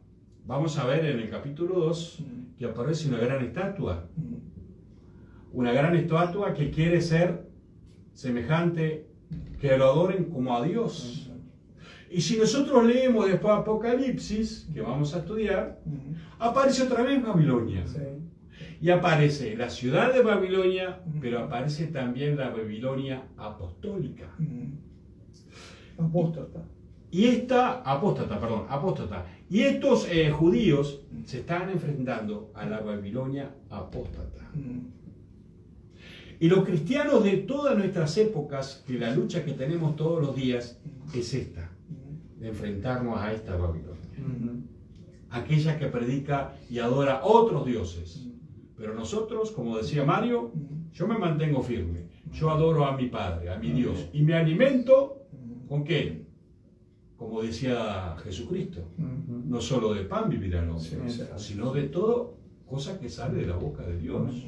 Speaker 3: vamos a ver en el capítulo 2, que aparece una gran estatua. Una gran estatua que quiere ser semejante, que lo adoren como a Dios. Y si nosotros leemos después Apocalipsis, que vamos a estudiar, aparece otra vez Babilonia. Y aparece la ciudad de Babilonia, pero aparece también la Babilonia apostólica.
Speaker 2: Apóstata.
Speaker 3: Y apóstata. Y estos judíos se están enfrentando a la Babilonia apóstata. Y los cristianos de todas nuestras épocas, que la lucha que tenemos todos los días es esta, de enfrentarnos a esta Babilonia. Aquella que predica y adora otros dioses. Pero nosotros, como decía Mario, Yo me mantengo firme. Yo adoro a mi Padre, a mi Dios. Y me alimento ¿con qué? Como decía Jesucristo. No solo de pan vivirá el hombre, sino de todo cosa que sale de la boca de Dios.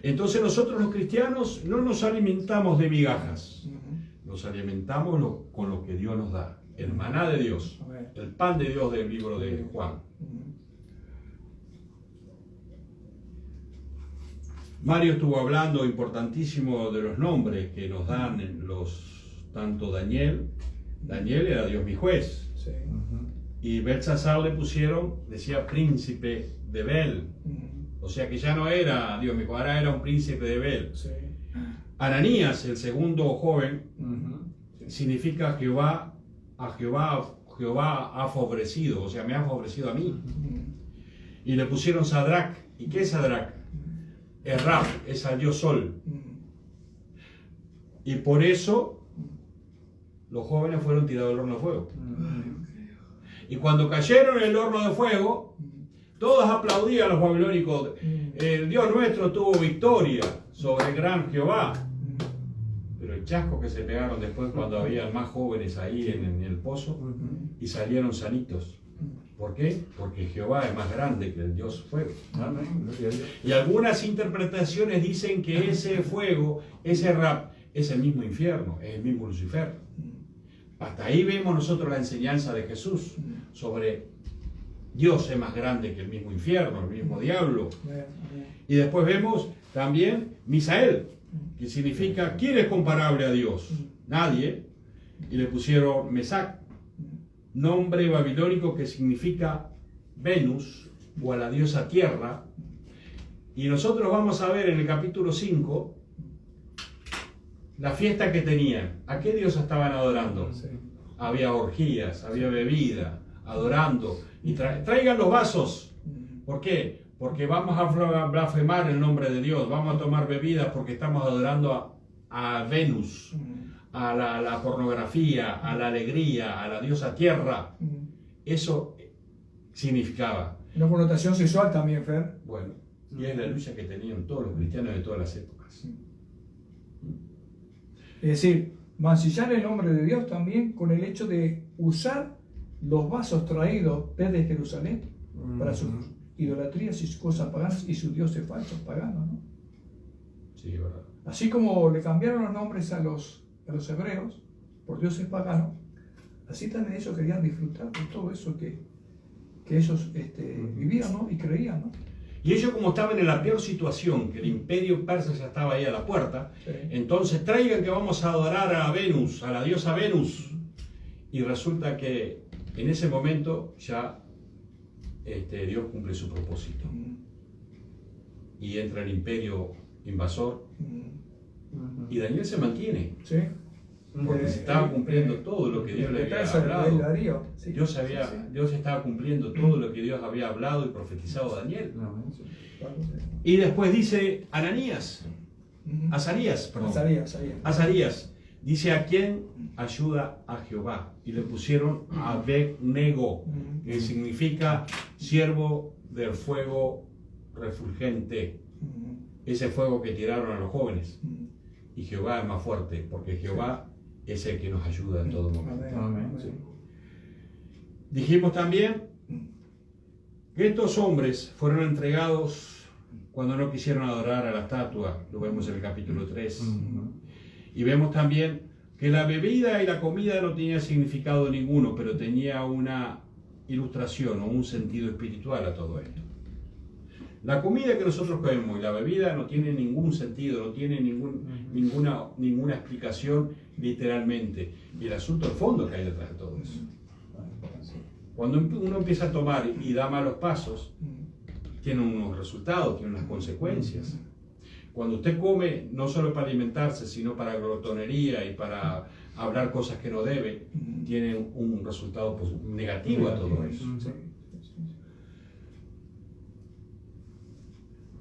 Speaker 3: Entonces nosotros los cristianos no nos alimentamos de migajas. Nos alimentamos con lo que Dios nos da. El maná de Dios. El pan de Dios del libro de Juan. Mario estuvo hablando importantísimo de los nombres que nos dan tanto Daniel era Dios mi juez, y Belsasar le pusieron, decía príncipe de Bel, o sea que ya no era Dios mi juez, ahora era un príncipe de Bel. Ananías, el segundo joven, significa Jehová ha favorecido, o sea me ha favorecido a mí, y le pusieron Sadrach. ¿Y qué es Sadrach? Es Rab, es al Dios Sol. Y por eso los jóvenes fueron tirados del horno de fuego. Y cuando cayeron en el horno de fuego, todos aplaudían a los babilónicos. El Dios nuestro tuvo victoria sobre el gran Jehová. Pero el chasco que se pegaron después cuando había más jóvenes ahí en el pozo y salieron sanitos. ¿Por qué? Porque Jehová es más grande que el Dios fuego. Amén. Y algunas interpretaciones dicen que ese fuego, ese Rab, es el mismo infierno, es el mismo Lucifer. Hasta ahí vemos nosotros la enseñanza de Jesús sobre Dios es más grande que el mismo infierno, el mismo diablo. Y después vemos también Misael, que significa ¿quién es comparable a Dios? Nadie. Y le pusieron Mesac, nombre babilónico que significa Venus o a la diosa tierra. Y nosotros vamos a ver en el capítulo 5 la fiesta que tenían. ¿A qué diosa estaban adorando? Había orgías, había bebida, adorando. Y traigan los vasos. ¿Por qué? Porque vamos a blasfemar el nombre de Dios, vamos a tomar bebidas porque estamos adorando a Venus, a la pornografía, a la alegría, a la diosa tierra. Eso significaba.
Speaker 2: Una connotación sexual también, Fer.
Speaker 3: Bueno, y es la lucha que tenían todos los cristianos de todas las épocas.
Speaker 2: Es decir, mancillar el nombre de Dios también con el hecho de usar los vasos traídos desde Jerusalén para sus idolatrías y sus cosas paganas y sus dioses falsos paganos, ¿no?
Speaker 3: Sí, verdad.
Speaker 2: Así como le cambiaron los nombres a los hebreos por dioses paganos, así también ellos querían disfrutar de todo eso que ellos vivían, ¿no? Y creían, ¿no?
Speaker 3: Y ellos, como estaban en la peor situación, que el imperio persa ya estaba ahí a la puerta, entonces traigan que vamos a adorar a Venus, a la diosa Venus. Y resulta que en ese momento ya Dios cumple su propósito. Y entra el imperio invasor. Y Daniel se mantiene.
Speaker 2: Sí.
Speaker 3: Porque se estaba cumpliendo todo lo que Dios le había hablado. Dios estaba cumpliendo todo lo que Dios había hablado y profetizado a Daniel. Y después dice Azarías, dice a quién ayuda a Jehová. Y le pusieron Abed-Nego, que significa siervo del fuego refulgente. Ese fuego que tiraron a los jóvenes. Y Jehová es más fuerte, porque Jehová es el que nos ayuda en todo momento.
Speaker 1: Amén. Sí.
Speaker 3: Dijimos también que estos hombres fueron entregados cuando no quisieron adorar a la estatua, lo vemos en el capítulo 3. Y vemos también que la bebida y la comida no tenía significado ninguno, pero tenía una ilustración o un sentido espiritual a todo esto. La comida que nosotros comemos y la bebida no tiene ningún sentido, no tiene ninguna explicación literalmente. Y el asunto de fondo que hay detrás de todo eso. Cuando uno empieza a tomar y da malos pasos, tiene unos resultados, tiene unas consecuencias. Cuando usted come, no solo para alimentarse, sino para glotonería y para hablar cosas que no debe, tiene un resultado negativo a todo eso.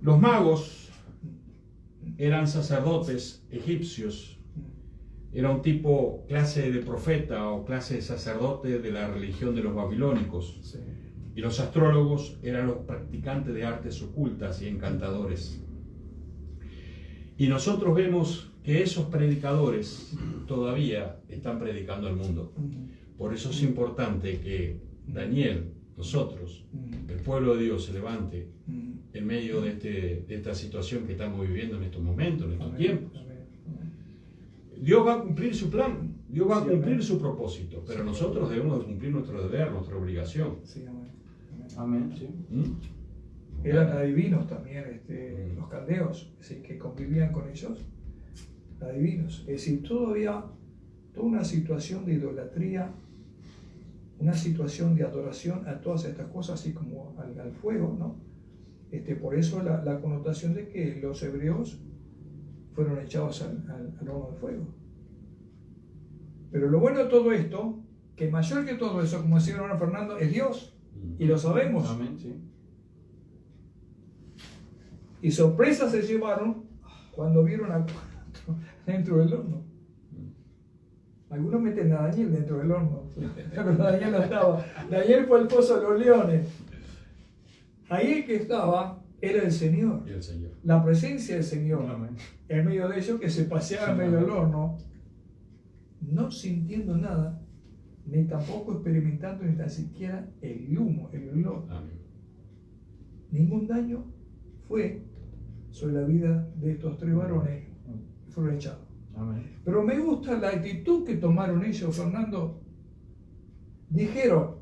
Speaker 3: Los magos eran sacerdotes egipcios, era un tipo, clase de profeta o clase de sacerdote de la religión de los babilónicos. Y los astrólogos eran los practicantes de artes ocultas y encantadores. Y nosotros vemos que esos predicadores todavía están predicando al mundo. Por eso es importante que Daniel, nosotros, el pueblo de Dios se levante en medio de esta situación que estamos viviendo en estos momentos, en estos tiempos. Dios va a cumplir su plan, Dios va a cumplir su propósito, pero nosotros debemos de cumplir nuestro deber, nuestra obligación.
Speaker 2: Sí, amén.
Speaker 1: Amén, sí.
Speaker 2: Eran adivinos también los caldeos, es decir, que convivían con ellos, adivinos. Es decir, todavía toda una situación de idolatría, una situación de adoración a todas estas cosas, así como al fuego, ¿no? Por eso la connotación de que los hebreos fueron echados al horno de fuego. Pero lo bueno de todo esto, que mayor que todo eso, como decía el hermano Fernando, es Dios, y lo sabemos.
Speaker 1: Amén, sí.
Speaker 2: Y sorpresas se llevaron cuando vieron a dentro del horno. Algunos meten a Daniel dentro del horno, pero Daniel no estaba. Daniel fue al pozo de los leones. Ahí el que estaba era el Señor.
Speaker 3: Y el Señor.
Speaker 2: La presencia del Señor.
Speaker 1: Amén.
Speaker 2: En medio de ellos, que se paseaba en medio del horno, no sintiendo nada, ni tampoco experimentando ni tan siquiera el humo, el olor.
Speaker 3: Amén.
Speaker 2: Ningún daño fue sobre la vida de estos tres varones que fueron echados.
Speaker 1: Amén.
Speaker 2: Pero me gusta la actitud que tomaron ellos, Fernando. Dijeron,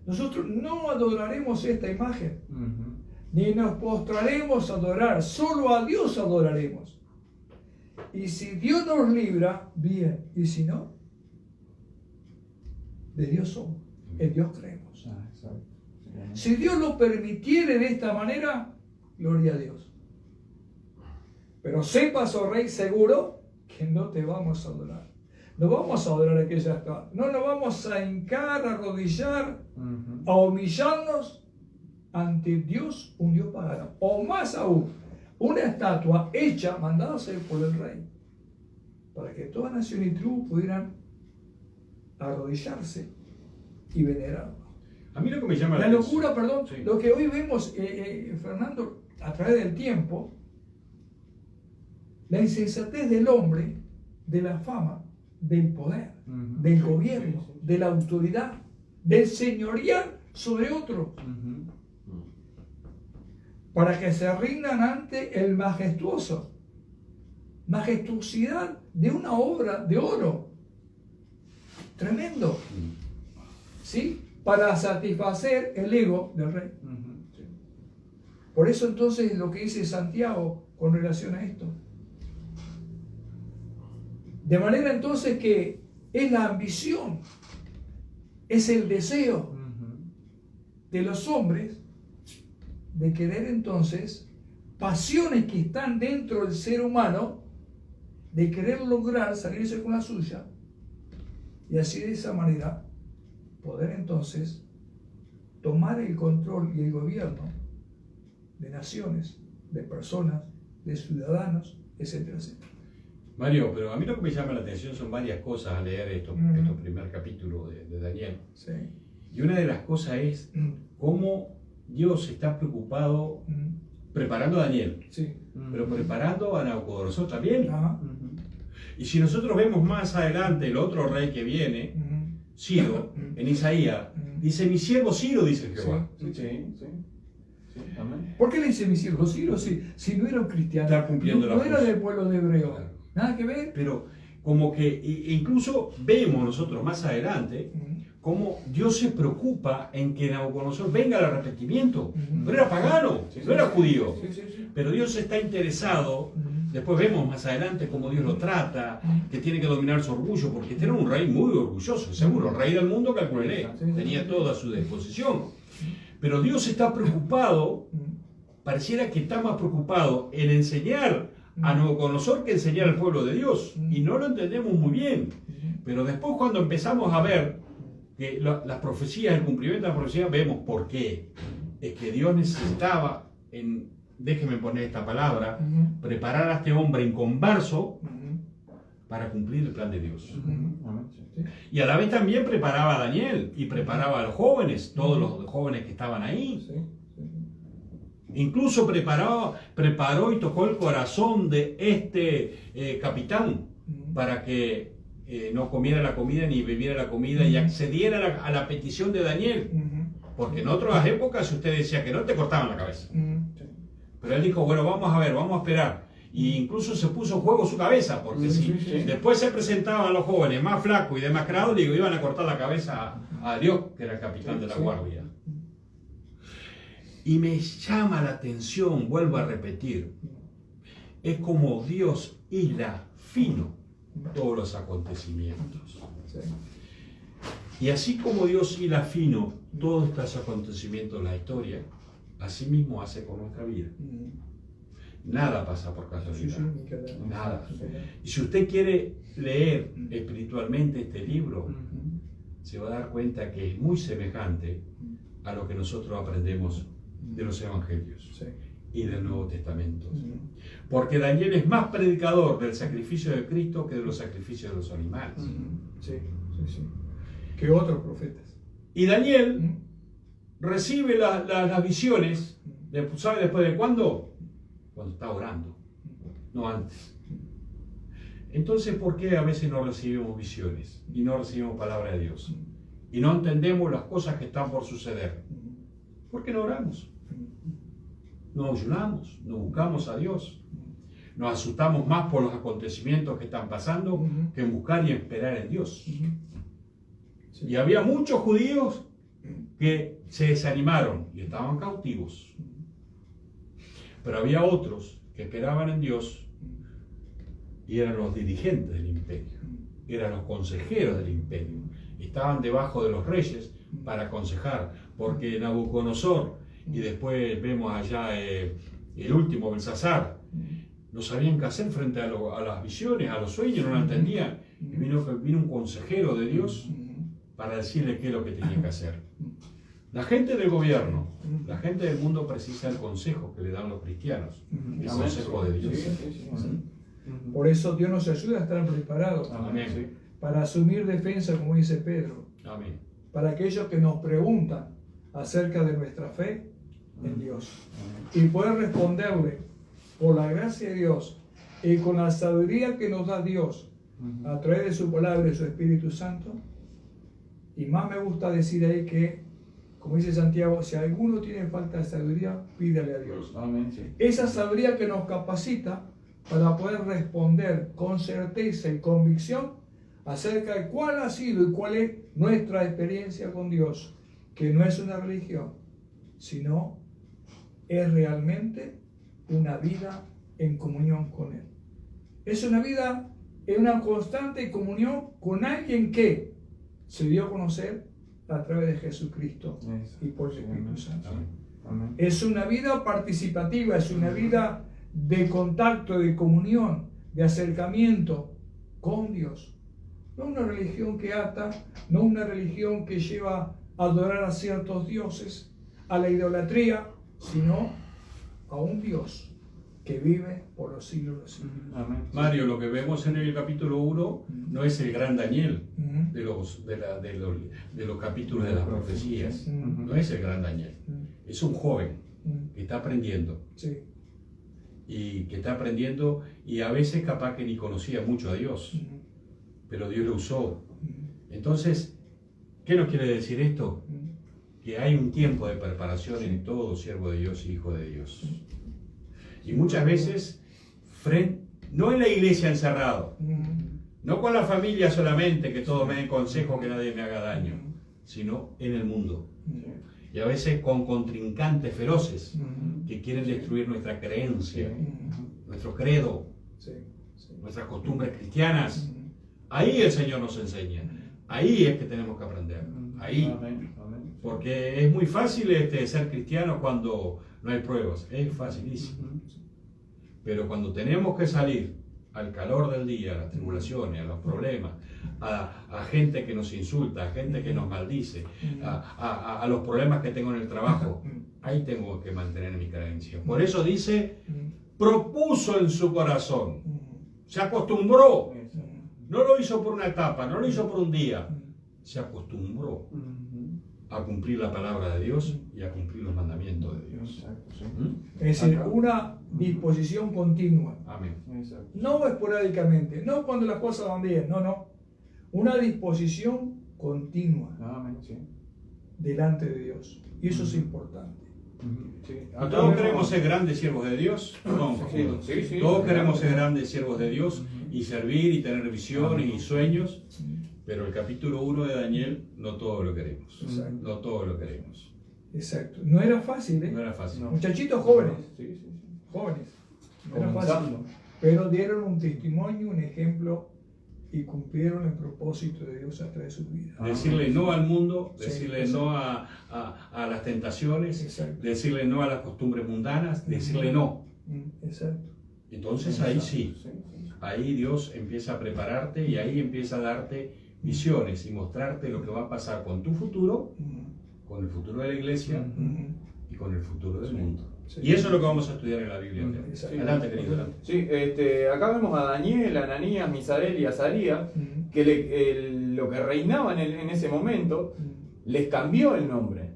Speaker 2: nosotros no adoraremos esta imagen, ni nos postraremos a adorar, solo a Dios adoraremos. Y si Dios nos libra, bien, y si no, de Dios somos, en Dios creemos.
Speaker 1: Ah, exacto.
Speaker 2: Si Dios lo permitiere de esta manera, gloria a Dios. Pero sepas, oh rey, seguro que no te vamos a adorar. No vamos a adorar aquella estatua. No nos vamos a hincar, a arrodillar, a humillarnos ante Dios, un Dios pagano. O más aún, una estatua hecha, mandada a hacer por el rey, para que toda nación y tribu pudieran arrodillarse y venerarlo.
Speaker 3: A mí lo que me llama
Speaker 2: La locura, perdón,
Speaker 3: sí.
Speaker 2: lo que hoy vemos, Fernando, a través del tiempo, la insensatez del hombre, de la fama, del poder, del gobierno, de la autoridad, del señorial sobre otro, para que se rindan ante el majestuosidad de una obra de oro, tremendo, ¿sí? Para satisfacer el ego del rey. Por eso entonces lo que dice Santiago con relación a esto. De manera entonces que es la ambición, es el deseo de los hombres de querer entonces pasiones que están dentro del ser humano, de querer lograr salirse con la suya y así de esa manera poder entonces tomar el control y el gobierno de naciones, de personas, de ciudadanos, etcétera, etcétera.
Speaker 3: Mario, pero a mí lo que me llama la atención son varias cosas al leer estos primer capítulos de Daniel.
Speaker 2: Sí.
Speaker 3: Y una de las cosas es cómo Dios está preocupado preparando a Daniel,
Speaker 2: Sí.
Speaker 3: pero preparando a Nabucodonosor también.
Speaker 2: Ajá.
Speaker 3: Y si nosotros vemos más adelante el otro rey que viene, Ciro, en Isaías, dice, mi siervo Ciro, dice Jehová.
Speaker 1: Sí, sí, sí. Amén.
Speaker 2: ¿Por qué le dice mi siervo Ciro si no era un cristiano?
Speaker 3: Está cumpliendo
Speaker 2: no
Speaker 3: la
Speaker 2: era
Speaker 3: función.
Speaker 2: del pueblo de hebreo.
Speaker 3: Claro.
Speaker 2: Nada que ver.
Speaker 3: Pero como que incluso vemos nosotros más adelante cómo Dios se preocupa en que Nabucodonosor venga al arrepentimiento. Pero era pagano, no era judío.
Speaker 2: Sí.
Speaker 3: Pero Dios está interesado. Después vemos más adelante cómo Dios lo trata, que tiene que dominar su orgullo, porque este era un rey muy orgulloso, seguro, el rey del mundo, calculé, tenía todo a su disposición. Pero Dios está preocupado, pareciera que está más preocupado en enseñar a Nabucodonosor que enseñar al pueblo de Dios, y no lo entendemos muy bien. Pero después cuando empezamos a ver que las profecías, el cumplimiento de las profecías, vemos por qué. Es que Dios necesitaba, déjeme poner esta palabra, preparar a este hombre inconverso para cumplir el plan de Dios. Y a la vez también preparaba a Daniel y preparaba a los jóvenes, todos los jóvenes que estaban ahí. Incluso preparó y tocó el corazón de este capitán para que no comiera la comida ni bebiera la comida y accediera a la petición de Daniel. Porque en otras épocas usted decía que no, te cortaban la cabeza. Pero él dijo, bueno, vamos a ver, vamos a esperar. Y incluso se puso en juego su cabeza, porque si después se presentaban los jóvenes más flacos y demacrados, digo, iban a cortar la cabeza a Dios, que era el capitán de la guardia. Y me llama la atención, vuelvo a repetir, es como Dios hila fino todos los acontecimientos. Y así como Dios hila fino todos estos acontecimientos de la historia, así mismo hace con nuestra vida. Nada pasa por casualidad. Nada. Y si usted quiere leer espiritualmente este libro, se va a dar cuenta que es muy semejante a lo que nosotros aprendemos de los evangelios y del Nuevo Testamento. Porque Daniel es más predicador del sacrificio de Cristo que de los sacrificios de los animales.
Speaker 2: Que otros profetas.
Speaker 3: Y Daniel recibe las visiones, ¿sabe después de cuándo? Cuando está orando, no antes. Entonces, ¿por qué a veces no recibimos visiones y no recibimos palabra de Dios? Y no entendemos las cosas que están por suceder. ¿Por qué no oramos? No ayunamos, no buscamos a Dios. Nos asustamos más por los acontecimientos que están pasando que en buscar y esperar en Dios. Y había muchos judíos que se desanimaron y estaban cautivos. Pero había otros que esperaban en Dios y eran los dirigentes del imperio, eran los consejeros del imperio. Estaban debajo de los reyes para aconsejar, porque Nabucodonosor y después vemos allá el último, Belsasar, no sabían qué hacer frente a las visiones, a los sueños, no lo entendían. Y vino un consejero de Dios para decirle qué es lo que tenía que hacer. La gente del gobierno, la gente del mundo precisa el consejo que le dan los cristianos, el consejo de Dios.
Speaker 2: Por eso Dios nos ayuda a estar preparados para asumir defensa, como dice Pedro.
Speaker 3: Amén.
Speaker 2: Para aquellos que nos preguntan acerca de nuestra fe en Dios. Y poder responderle por la gracia de Dios y con la sabiduría que nos da Dios a través de su palabra y su Espíritu Santo. Y más me gusta decir ahí que, como dice Santiago, si alguno tiene falta de sabiduría, pídale a Dios.
Speaker 1: Amén.
Speaker 2: Esa sabiduría que nos capacita para poder responder con certeza y convicción acerca de cuál ha sido y cuál es nuestra experiencia con Dios, que no es una religión, sino es realmente una vida en comunión con Él. Es una vida en una constante comunión con alguien que se dio a conocer a través de Jesucristo y por el Espíritu Santo. Es una vida participativa, es una vida de contacto, de comunión, de acercamiento con Dios. No una religión que ata, no una religión que lleva a adorar a ciertos dioses, a la idolatría, sino a un Dios que vive por los siglos de los siglos.
Speaker 3: Mario, lo que vemos en el capítulo 1 no es el gran Daniel de los capítulos de las profecías. No es el gran Daniel. Es un joven que está aprendiendo. Y que está aprendiendo y a veces capaz que ni conocía mucho a Dios. Pero Dios lo usó. Entonces, ¿qué nos quiere decir esto? Que hay un tiempo de preparación en todo siervo de Dios y hijo de Dios. Y muchas veces, no en la iglesia encerrado, no con la familia solamente, que todos me den consejo, que nadie me haga daño, sino en el mundo. Y a veces con contrincantes feroces que quieren destruir nuestra creencia, nuestro credo, nuestras costumbres cristianas. Ahí el Señor nos enseña. Ahí es que tenemos que aprender. Ahí. Porque es muy fácil ser cristiano cuando no hay pruebas. Es facilísimo. Pero cuando tenemos que salir al calor del día, a las tribulaciones, a los problemas, a gente que nos insulta, a gente que nos maldice, a los problemas que tengo en el trabajo, ahí tengo que mantener mi creencia. Por eso dice, propuso en su corazón, se acostumbró. No lo hizo por una etapa, no lo hizo por un día. Se acostumbró a cumplir la palabra de Dios y a cumplir los mandamientos de Dios.
Speaker 2: Es decir,
Speaker 1: acá.
Speaker 2: una disposición continua.
Speaker 3: Amén.
Speaker 1: Exacto.
Speaker 2: No esporádicamente, no cuando las cosas van bien, no. Una disposición continua
Speaker 1: Amén, sí.
Speaker 2: delante de Dios. Y eso es importante.
Speaker 1: Sí.
Speaker 3: Todos
Speaker 1: vemos-
Speaker 3: queremos ser grandes siervos de Dios. No,
Speaker 1: sí.
Speaker 3: todos queremos ser grandes siervos de Dios y servir y tener visiones y sueños. Pero el capítulo 1 de Daniel, no todo lo queremos.
Speaker 2: Exacto.
Speaker 3: No todo lo queremos.
Speaker 2: Exacto. No era fácil, ¿eh?
Speaker 3: No era fácil.
Speaker 1: No.
Speaker 2: Muchachitos jóvenes,
Speaker 1: Sí.
Speaker 2: jóvenes. No era fácil.
Speaker 1: Comenzando.
Speaker 2: Pero dieron un testimonio, un ejemplo y cumplieron el propósito de Dios a través de sus vidas.
Speaker 3: Decirle no al mundo,
Speaker 2: Sí,
Speaker 3: decirle
Speaker 2: exacto.
Speaker 3: no a las tentaciones,
Speaker 2: Exacto.
Speaker 3: decirle no a las costumbres mundanas, decirle no.
Speaker 2: Exacto.
Speaker 3: Entonces ahí sí, ahí Dios empieza a prepararte y ahí empieza a darte visiones y mostrarte lo que va a pasar con tu futuro, con el futuro de la iglesia y con el futuro del mundo.
Speaker 2: Sí.
Speaker 3: Y eso es lo que vamos a estudiar en la Biblia.
Speaker 2: Exacto.
Speaker 3: Adelante, querido, adelante.
Speaker 1: Sí, acá vemos a Daniel, Ananías, Misael y Azarías, que lo que reinaba en ese momento les cambió el nombre.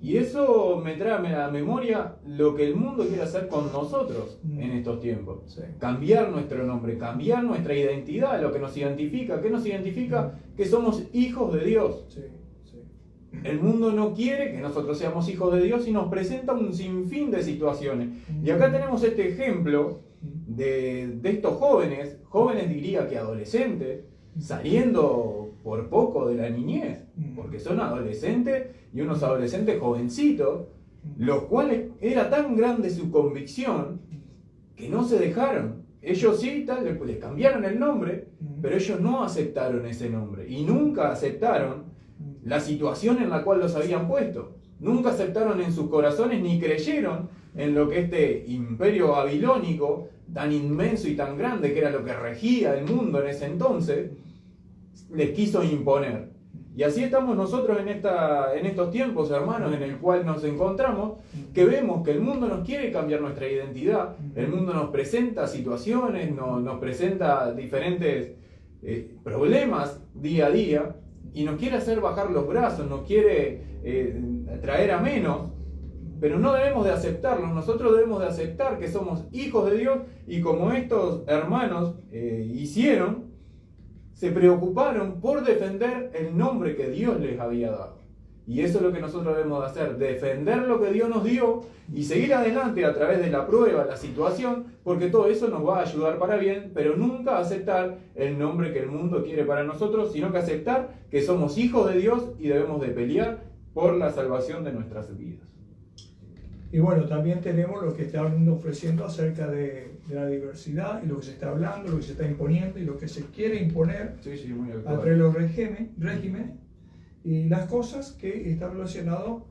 Speaker 1: Y eso me trae a la memoria lo que el mundo quiere hacer con nosotros en estos tiempos.
Speaker 2: Sí.
Speaker 1: Cambiar nuestro nombre, cambiar nuestra identidad, lo que nos identifica. ¿Qué nos identifica? Que somos hijos de Dios.
Speaker 2: Sí.
Speaker 1: El mundo no quiere que nosotros seamos hijos de Dios y nos presenta un sinfín de situaciones. Y acá tenemos este ejemplo de estos jóvenes diría que adolescentes, saliendo por poco de la niñez, porque son adolescentes y unos adolescentes jovencitos, los cuales era tan grande su convicción que no se dejaron. Ellos sí, les cambiaron el nombre, pero ellos no aceptaron ese nombre y nunca aceptaron la situación en la cual los habían puesto. Nunca aceptaron en sus corazones ni creyeron en lo que este imperio babilónico, tan inmenso y tan grande, que era lo que regía el mundo en ese entonces, les quiso imponer. Y así estamos nosotros en estos tiempos, hermanos, en el cual nos encontramos, que vemos que el mundo nos quiere cambiar nuestra identidad, el mundo nos presenta situaciones, nos presenta diferentes problemas día a día, y nos quiere hacer bajar los brazos, nos quiere traer a menos, pero no debemos de aceptarlo. Nosotros debemos de aceptar que somos hijos de Dios, y como estos hermanos hicieron, se preocuparon por defender el nombre que Dios les había dado. Y eso es lo que nosotros debemos de hacer, defender lo que Dios nos dio y seguir adelante a través de la prueba, la situación, porque todo eso nos va a ayudar para bien, pero nunca aceptar el nombre que el mundo quiere para nosotros, sino que aceptar que somos hijos de Dios y debemos de pelear por la salvación de nuestras vidas.
Speaker 2: Y bueno, también tenemos lo que está ofreciendo acerca de la diversidad y lo que se está hablando, lo que se está imponiendo y lo que se quiere imponer
Speaker 1: Sí, muy
Speaker 2: a través de los regímenes y las cosas que están relacionadas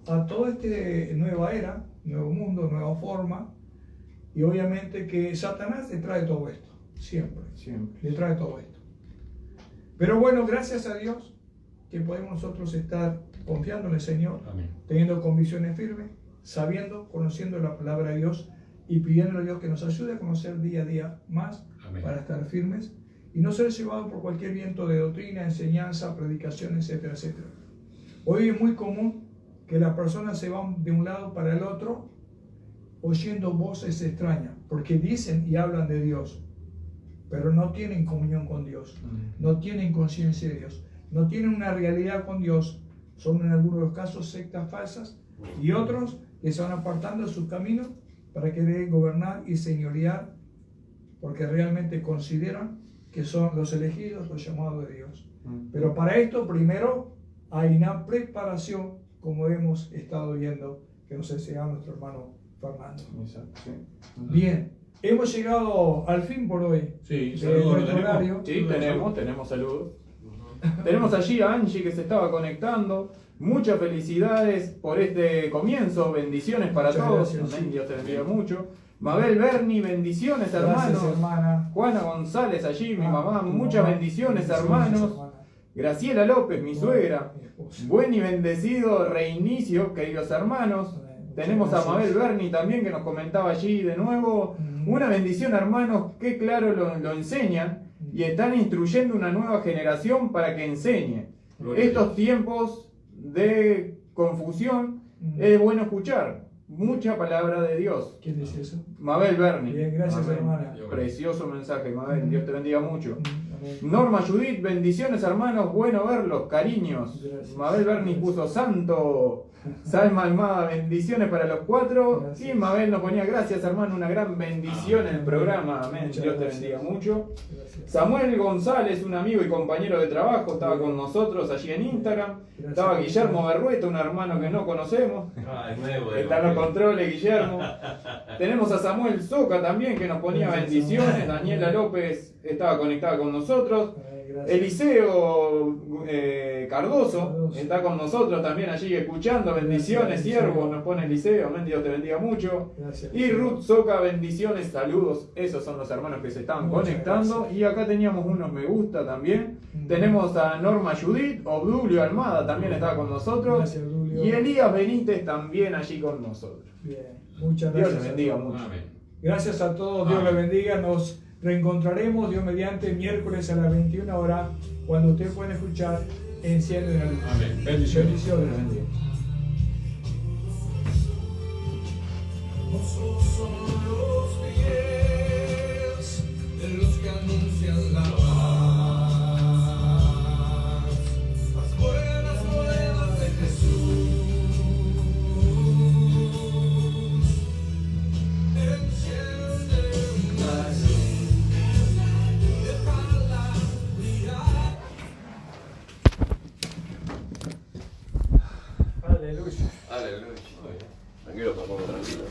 Speaker 2: a toda esta nueva era, nuevo mundo, nueva forma. Y obviamente que Satanás le trae todo esto, siempre le trae todo esto. Pero bueno, gracias a Dios que podemos nosotros estar confiando en el Señor,
Speaker 3: Amén.
Speaker 2: teniendo convicciones firmes, sabiendo, conociendo la palabra de Dios y pidiéndole a Dios que nos ayude a conocer día a día más.
Speaker 3: Amén.
Speaker 2: Para estar firmes y no ser llevados por cualquier viento de doctrina, enseñanza, predicación, etcétera, etcétera. Hoy es muy común que las personas se van de un lado para el otro oyendo voces extrañas, porque dicen y hablan de Dios, pero no tienen comunión con Dios, no tienen conciencia de Dios, no tienen una realidad con Dios. Son en algunos de los casos sectas falsas y otros que se van apartando de sus caminos para querer gobernar y señorear, porque realmente consideran que son los elegidos, los llamados de Dios. Pero para esto primero hay una preparación, como hemos estado viendo, que nos enseñaba nuestro hermano Fernando.
Speaker 1: Exacto, sí.
Speaker 2: Bien, hemos llegado al fin por hoy.
Speaker 3: Sí,
Speaker 2: de
Speaker 3: saludos,
Speaker 2: nuestro
Speaker 3: ¿lo tenemos?
Speaker 2: horario.
Speaker 1: Sí, tenemos saludos. Tenemos allí a Angie que se estaba conectando. Muchas felicidades por este comienzo. Bendiciones para
Speaker 2: Muchas
Speaker 1: todos.
Speaker 2: gracias.
Speaker 1: Amén. Dios te bendiga mucho. Mabel Berni, bendiciones, hermanos.
Speaker 2: Gracias, hermana.
Speaker 1: Juana González allí, mi
Speaker 2: Ah,
Speaker 1: mamá.
Speaker 2: tu
Speaker 1: Muchas
Speaker 2: mamá.
Speaker 1: bendiciones,
Speaker 2: Bendiciones,
Speaker 1: hermanos.
Speaker 2: hermana.
Speaker 1: Graciela López, mi suegra.
Speaker 2: Mi esposa.
Speaker 1: Buen y bendecido reinicio, queridos hermanos.
Speaker 2: Amén.
Speaker 1: Tenemos a
Speaker 2: Muchas
Speaker 1: Mabel
Speaker 2: gracias.
Speaker 1: Berni también que nos comentaba allí de nuevo. Una bendición, hermanos, que claro lo enseñan y están instruyendo una nueva generación para que enseñe.
Speaker 3: Gloria a
Speaker 1: Estos
Speaker 3: Dios.
Speaker 1: tiempos de confusión es bueno escuchar. mucha palabra de Dios.
Speaker 2: ¿Quién dice eso?
Speaker 1: Mabel Berni.
Speaker 2: Bien, gracias,
Speaker 1: Amén.
Speaker 2: hermana.
Speaker 1: Precioso mensaje, Mabel. Dios te bendiga mucho.
Speaker 2: Amén.
Speaker 1: Norma Judith, bendiciones hermanos, bueno verlos, cariños.
Speaker 2: Gracias.
Speaker 1: Mabel Berni puso santo. Salma Almada, bendiciones para los 4.
Speaker 2: Gracias.
Speaker 1: Y Mabel nos ponía gracias hermano, una gran bendición en el programa. Amén.
Speaker 2: Muchas
Speaker 1: Dios te
Speaker 2: gracias.
Speaker 1: bendiga mucho.
Speaker 2: Gracias.
Speaker 1: Samuel González, un amigo y compañero de trabajo, estaba con nosotros allí en Instagram.
Speaker 2: Gracias.
Speaker 1: Estaba Guillermo Berrueta, un hermano que no conocemos.
Speaker 4: Ah, es nuevo.
Speaker 1: Está en los controles, Guillermo. Tenemos a Samuel Soca también, que nos ponía
Speaker 2: Gracias,
Speaker 1: bendiciones.
Speaker 2: Samuel.
Speaker 1: Daniela López estaba conectada con nosotros.
Speaker 2: Gracias.
Speaker 1: Eliseo Cardoso está con nosotros también allí escuchando. Bendiciones,
Speaker 2: Gracias,
Speaker 1: siervos,
Speaker 2: Eliseo.
Speaker 1: nos pone Eliseo. Amén, Dios te bendiga mucho.
Speaker 2: Gracias.
Speaker 1: Y Ruth Soca, bendiciones, saludos. Esos son los hermanos que se estaban
Speaker 2: Muchas
Speaker 1: conectando.
Speaker 2: gracias.
Speaker 1: Y acá teníamos unos me gusta también. Tenemos a Norma Judith, Obdulio Almada también estaba con nosotros.
Speaker 2: Gracias, Obdulio.
Speaker 1: Y Elías Benítez también allí con nosotros.
Speaker 2: Bien, muchas
Speaker 1: Dios
Speaker 2: gracias.
Speaker 1: les
Speaker 2: a
Speaker 1: bendiga
Speaker 2: todos.
Speaker 1: mucho.
Speaker 3: Amén.
Speaker 2: Gracias a todos, Dios les bendiga. Nos reencontraremos, Dios mediante, miércoles a las 21 horas, cuando ustedes pueden escuchar Enciende la Luz.
Speaker 3: Amén. Bendiciones.
Speaker 1: Dios les
Speaker 2: Bendiciones.
Speaker 1: bendiga.
Speaker 5: Hermosos son los pies de los que anuncian la paz, las buenas nuevas de Jesús. Enciende una luz, déjala brillar.
Speaker 2: Aleluya.
Speaker 4: Aleluya. Tranquilo, papá, tranquilo.